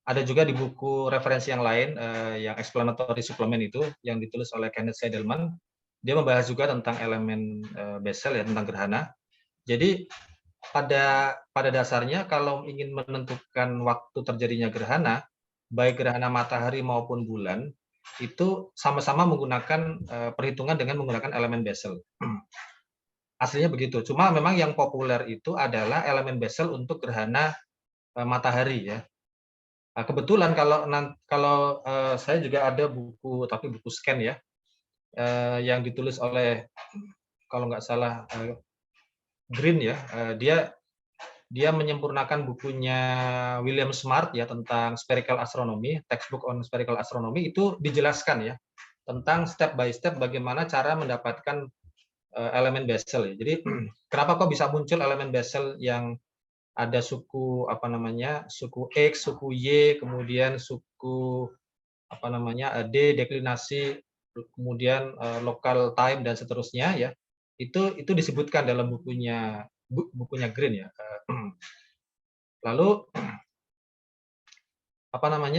ada juga di buku referensi yang lain yang explanatory supplement itu yang ditulis oleh Kenneth Seidelman, dia membahas juga tentang elemen Bessel ya, tentang gerhana. Jadi pada dasarnya kalau ingin menentukan waktu terjadinya gerhana, baik gerhana matahari maupun bulan, itu sama-sama menggunakan perhitungan dengan menggunakan elemen Bessel. Aslinya begitu. Cuma memang yang populer itu adalah elemen Bessel untuk gerhana matahari ya. Nah, kebetulan kalau saya juga ada buku, tapi buku scan ya, yang ditulis oleh kalau nggak salah Green ya, dia menyempurnakan bukunya William Smart ya tentang spherical astronomy, textbook on spherical astronomy, itu dijelaskan ya tentang step by step bagaimana cara mendapatkan elemen Bessel ya. Jadi kenapa kok bisa muncul elemen Bessel yang ada suku suku X, suku Y, kemudian suku D, deklinasi, kemudian local time dan seterusnya ya. Itu disebutkan dalam bukunya Green ya. Lalu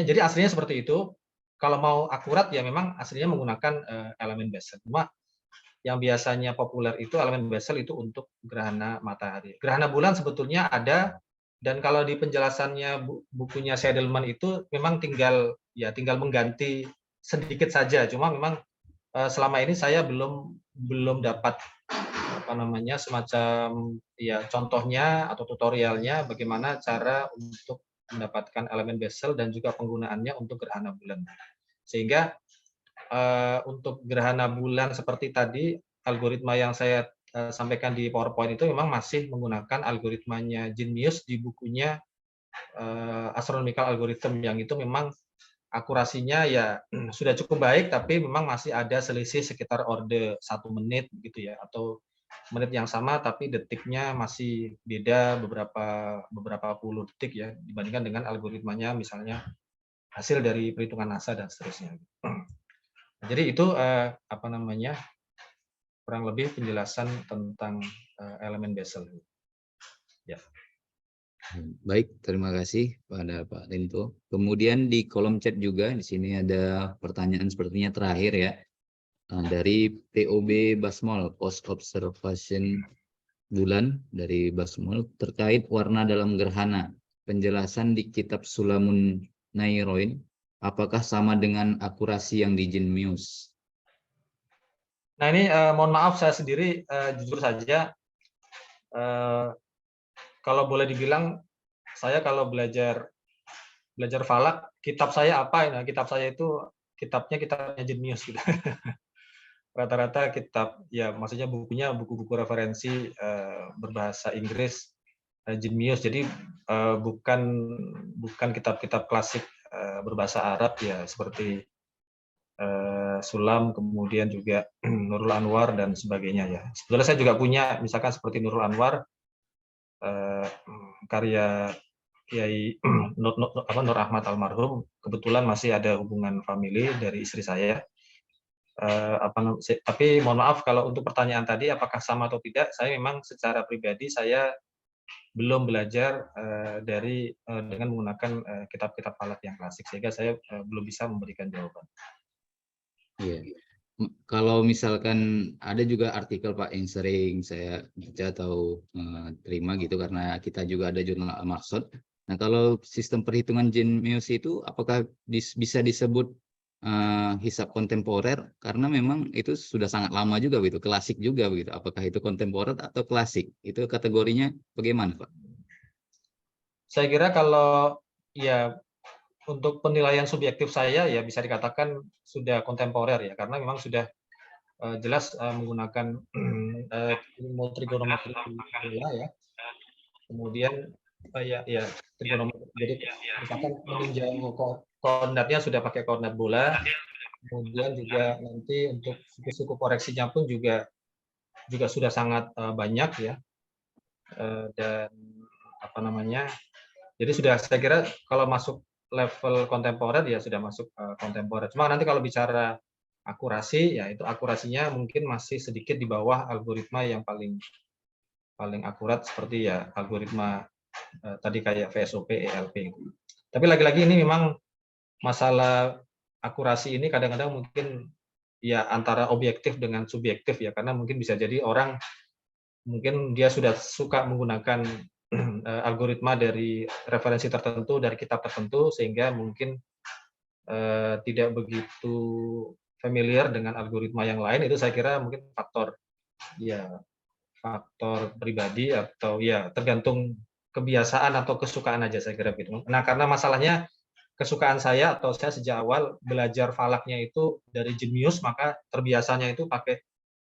jadi aslinya seperti itu. Kalau mau akurat ya memang aslinya menggunakan elemen Bessel. Cuma yang biasanya populer itu elemen Bessel itu untuk gerhana matahari. Gerhana bulan sebetulnya ada, dan kalau di penjelasannya bukunya Seidelman itu memang tinggal mengganti sedikit saja. Cuma memang selama ini saya belum dapat semacam ya contohnya atau tutorialnya bagaimana cara untuk mendapatkan elemen Bessel dan juga penggunaannya untuk gerhana bulan. Sehingga untuk gerhana bulan seperti tadi, algoritma yang saya sampaikan di PowerPoint itu memang masih menggunakan algoritmanya Genmeus di bukunya Astronomical Algorithm, yang itu memang akurasinya ya sudah cukup baik, tapi memang masih ada selisih sekitar orde 1 menit gitu ya, atau menit yang sama tapi detiknya masih beda beberapa puluh detik ya dibandingkan dengan algoritmanya misalnya hasil dari perhitungan NASA dan seterusnya. Jadi itu kurang lebih penjelasan tentang elemen Bessel. Ya. Baik, terima kasih pada Pak Rinto. Kemudian di kolom chat juga di sini ada pertanyaan sepertinya terakhir ya. Dari POB Basmol, Post Observation Bulan dari Basmol terkait warna dalam gerhana. Penjelasan di kitab Sulamun Nairoin, apakah sama dengan akurasi yang di Genmeus? Nah ini mohon maaf saya sendiri jujur saja kalau boleh dibilang saya kalau belajar falak, kitab saya apa? Nah, kitab saya itu kitabnya Genmeus gitu. Rata-rata kitab ya maksudnya bukunya buku-buku referensi berbahasa Inggris Genmeus. Jadi bukan kitab-kitab klasik berbahasa Arab ya seperti Sulam, kemudian juga Nurul Anwar dan sebagainya ya. Sebetulnya saya juga punya misalkan seperti Nurul Anwar karya Kiai Nur Ahmad almarhum, kebetulan masih ada hubungan famili dari istri saya. Tapi mohon maaf kalau untuk pertanyaan tadi apakah sama atau tidak, saya memang secara pribadi saya belum belajar dengan menggunakan kitab-kitab falak yang klasik, sehingga saya belum bisa memberikan jawaban. Iya. Kalau misalkan ada juga artikel Pak yang sering saya baca atau terima gitu karena kita juga ada jurnal Al-Maqsad. Nah, kalau sistem perhitungan Genmeus itu apakah bisa disebut hisab kontemporer karena memang itu sudah sangat lama juga begitu, klasik juga begitu. Apakah itu kontemporer atau klasik? Itu kategorinya bagaimana, Pak? Saya kira kalau ya untuk penilaian subjektif saya ya bisa dikatakan sudah kontemporer ya, karena memang sudah jelas menggunakan ilmu trigonometri bola ya. Kemudian ya trigonometri, jadi misalkan meninjau koordinatnya sudah pakai koordinat bola. Kemudian juga nanti untuk suku-suku koreksinya pun juga sudah sangat banyak ya. Dan apa namanya? Jadi sudah, saya kira kalau masuk level kontemporer ya sudah masuk kontemporer. Cuma nanti kalau bicara akurasi ya itu akurasinya mungkin masih sedikit di bawah algoritma yang paling akurat seperti ya algoritma tadi kayak VSOP, ELP. Tapi lagi-lagi ini memang masalah akurasi ini kadang-kadang mungkin ya antara objektif dengan subjektif ya, karena mungkin bisa jadi orang mungkin dia sudah suka menggunakan algoritma dari referensi tertentu, dari kitab tertentu, sehingga mungkin tidak begitu familiar dengan algoritma yang lain. Itu saya kira mungkin faktor pribadi atau ya tergantung kebiasaan atau kesukaan aja, saya kira gitu. Nah, karena masalahnya kesukaan saya atau saya sejak awal belajar falaknya itu dari jenius, maka terbiasanya itu pakai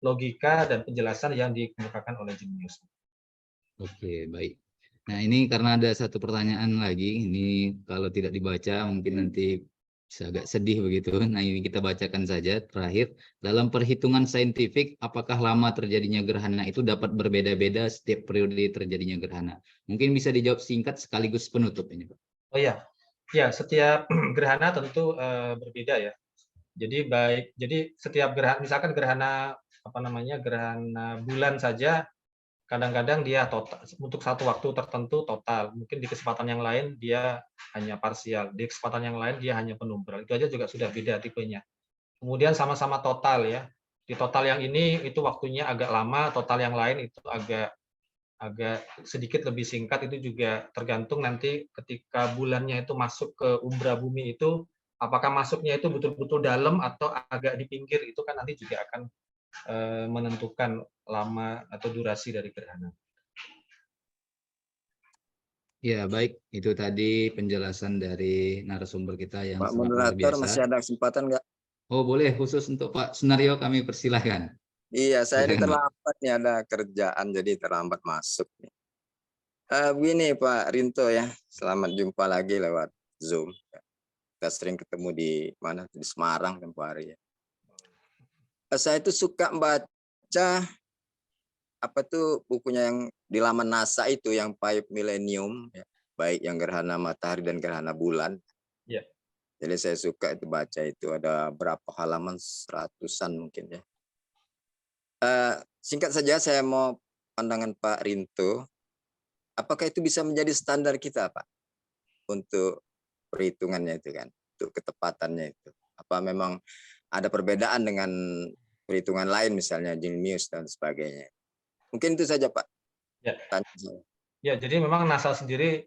logika dan penjelasan yang dikemukakan oleh jenius. Oke, baik. Nah, ini karena ada satu pertanyaan lagi, ini kalau tidak dibaca mungkin nanti bisa agak sedih begitu. Nah, ini kita bacakan saja terakhir. Dalam perhitungan saintifik, apakah lama terjadinya gerhana itu dapat berbeda-beda setiap periode terjadinya gerhana? Mungkin bisa dijawab singkat sekaligus penutup ini, Pak. Oh ya, setiap gerhana tentu berbeda ya. Jadi setiap gerhana, misalkan gerhana gerhana bulan saja, kadang-kadang dia total untuk satu waktu tertentu total, mungkin di kesempatan yang lain dia hanya parsial, di kesempatan yang lain dia hanya penumbral. Itu aja juga sudah beda tipenya. Kemudian sama-sama total ya. Di total yang ini itu waktunya agak lama, total yang lain itu agak sedikit lebih singkat. Itu juga tergantung nanti ketika bulannya itu masuk ke umbra bumi itu, apakah masuknya itu betul-betul dalam atau agak di pinggir, itu kan nanti juga akan menentukan lama atau durasi dari gerhana. Ya, baik. Itu tadi penjelasan dari narasumber kita yang Pak sangat luar moderator, biasa. masih ada kesempatan nggak? Oh, boleh. Khusus untuk Pak Sunario kami persilahkan. Iya, saya ini Silakan, Pak. terlambat nih, ada kerjaan jadi terlambat masuk nih. Begini Pak Rinto ya, selamat jumpa lagi lewat Zoom. Kita sering ketemu di mana? Di Semarang tempoh hari ya. Saya itu suka baca apa tuh bukunya yang di laman NASA itu yang 5 Millennium ya, baik yang gerhana matahari dan gerhana bulan. Ya. Jadi saya suka itu baca, itu ada berapa halaman, 100-an mungkin ya. Singkat saja saya mau pandangan Pak Rinto, apakah itu bisa menjadi standar kita Pak untuk perhitungannya itu kan, untuk ketepatannya itu? Apa memang ada perbedaan dengan perhitungan lain misalnya jenius dan sebagainya? Mungkin itu saja Pak. Ya. Tanya saya. Ya, jadi memang NASA sendiri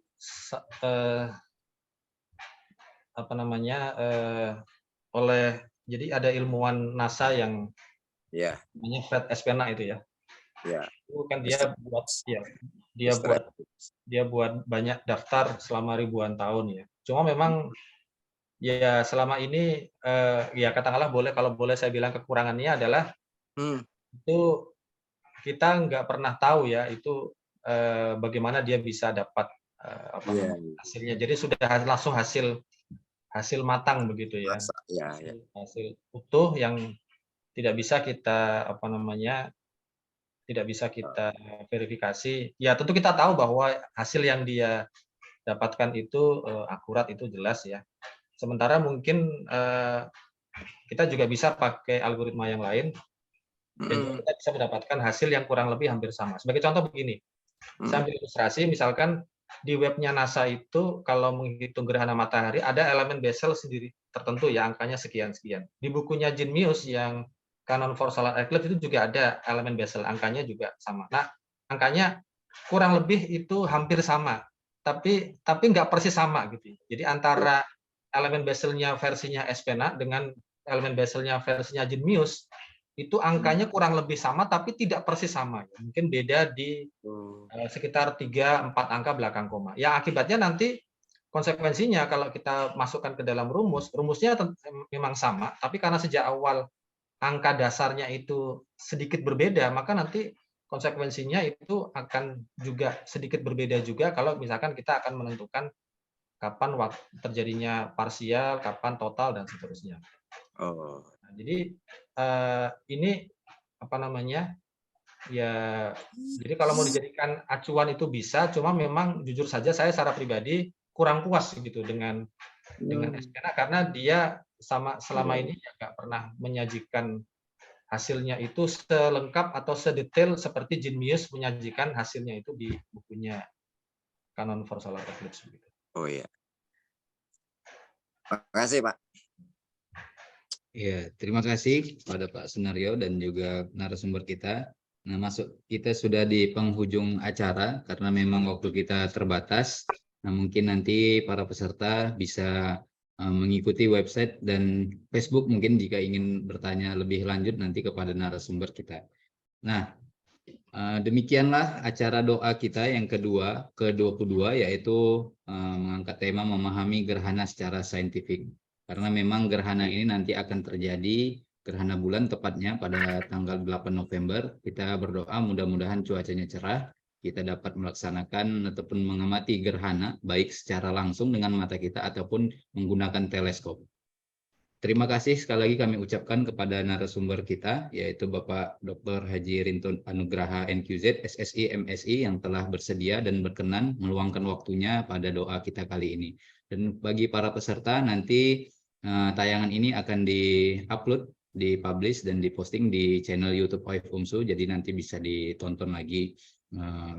jadi ada ilmuwan NASA yang Ya. namanya Fred Espena itu ya. Ya. Itu kan dia buat banyak daftar selama ribuan tahun ya. Cuma memang ya selama ini ya katakanlah kalau boleh saya bilang kekurangannya adalah itu kita nggak pernah tahu ya itu bagaimana dia bisa dapat hasilnya. Jadi sudah langsung hasil matang begitu ya. Hasil utuh yang tidak bisa kita verifikasi. Ya tentu kita tahu bahwa hasil yang dia dapatkan itu akurat, itu jelas ya. Sementara mungkin kita juga bisa pakai algoritma yang lain dan kita bisa mendapatkan hasil yang kurang lebih hampir sama. Sebagai contoh begini, saya ambil ilustrasi, misalkan di webnya NASA itu kalau menghitung gerhana matahari ada elemen Bessel sendiri tertentu ya, angkanya sekian-sekian. Di bukunya Jenius yang Canon for Solar Eclipse itu juga ada elemen Bessel, angkanya juga sama. Nah, angkanya kurang lebih itu hampir sama, tapi nggak persis sama gitu. Jadi antara elemen bezelnya versinya S-Pena dengan elemen bezelnya versinya Genius itu angkanya kurang lebih sama tapi tidak persis sama. Mungkin beda di sekitar 3-4 angka belakang koma. Yang akibatnya nanti konsekuensinya kalau kita masukkan ke dalam rumusnya memang sama, tapi karena sejak awal angka dasarnya itu sedikit berbeda, maka nanti konsekuensinya itu akan juga sedikit berbeda juga kalau misalkan kita akan menentukan kapan waktu terjadinya parsial, kapan total, dan seterusnya. Oh. Nah, jadi ini apa namanya? Ya, jadi kalau mau dijadikan acuan itu bisa, cuma memang jujur saja saya secara pribadi kurang puas gitu dengan S-Pena karena dia selama ini nggak pernah menyajikan hasilnya itu selengkap atau sedetail seperti Genius menyajikan hasilnya itu di bukunya Canon for Solar Eclipse. Oh iya. Makasih Pak. Ya, terima kasih kepada Pak Sunario dan juga narasumber kita. Nah, kita sudah di penghujung acara karena memang waktu kita terbatas. Nah, mungkin nanti para peserta bisa mengikuti website dan Facebook mungkin jika ingin bertanya lebih lanjut nanti kepada narasumber kita. Nah, demikianlah acara doa kita yang ke-22 yaitu mengangkat tema memahami gerhana secara saintifik. Karena memang gerhana ini nanti akan terjadi, gerhana bulan tepatnya pada tanggal 8 November. Kita berdoa mudah-mudahan cuacanya cerah, kita dapat melaksanakan ataupun mengamati gerhana baik secara langsung dengan mata kita ataupun menggunakan teleskop. Terima kasih sekali lagi kami ucapkan kepada narasumber kita, yaitu Bapak Dr. Haji Rinto Anugraha NQZ, SSI, MSI, yang telah bersedia dan berkenan meluangkan waktunya pada doa kita kali ini. Dan bagi para peserta, nanti tayangan ini akan di-upload, di-publish, dan diposting di channel YouTube OIF UMSU, jadi nanti bisa ditonton lagi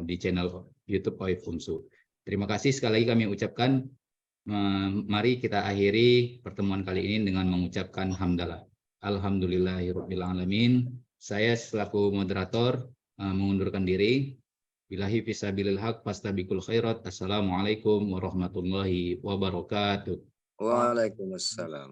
di channel YouTube OIF UMSU. Terima kasih sekali lagi kami ucapkan. Mari kita akhiri pertemuan kali ini dengan mengucapkan hamdalah. Alhamdulillahirabbil alamin. Saya selaku moderator mengundurkan diri. Billahi fisabilil haq fastabiqul khairat. Assalamualaikum warahmatullahi wabarakatuh. Waalaikumsalam.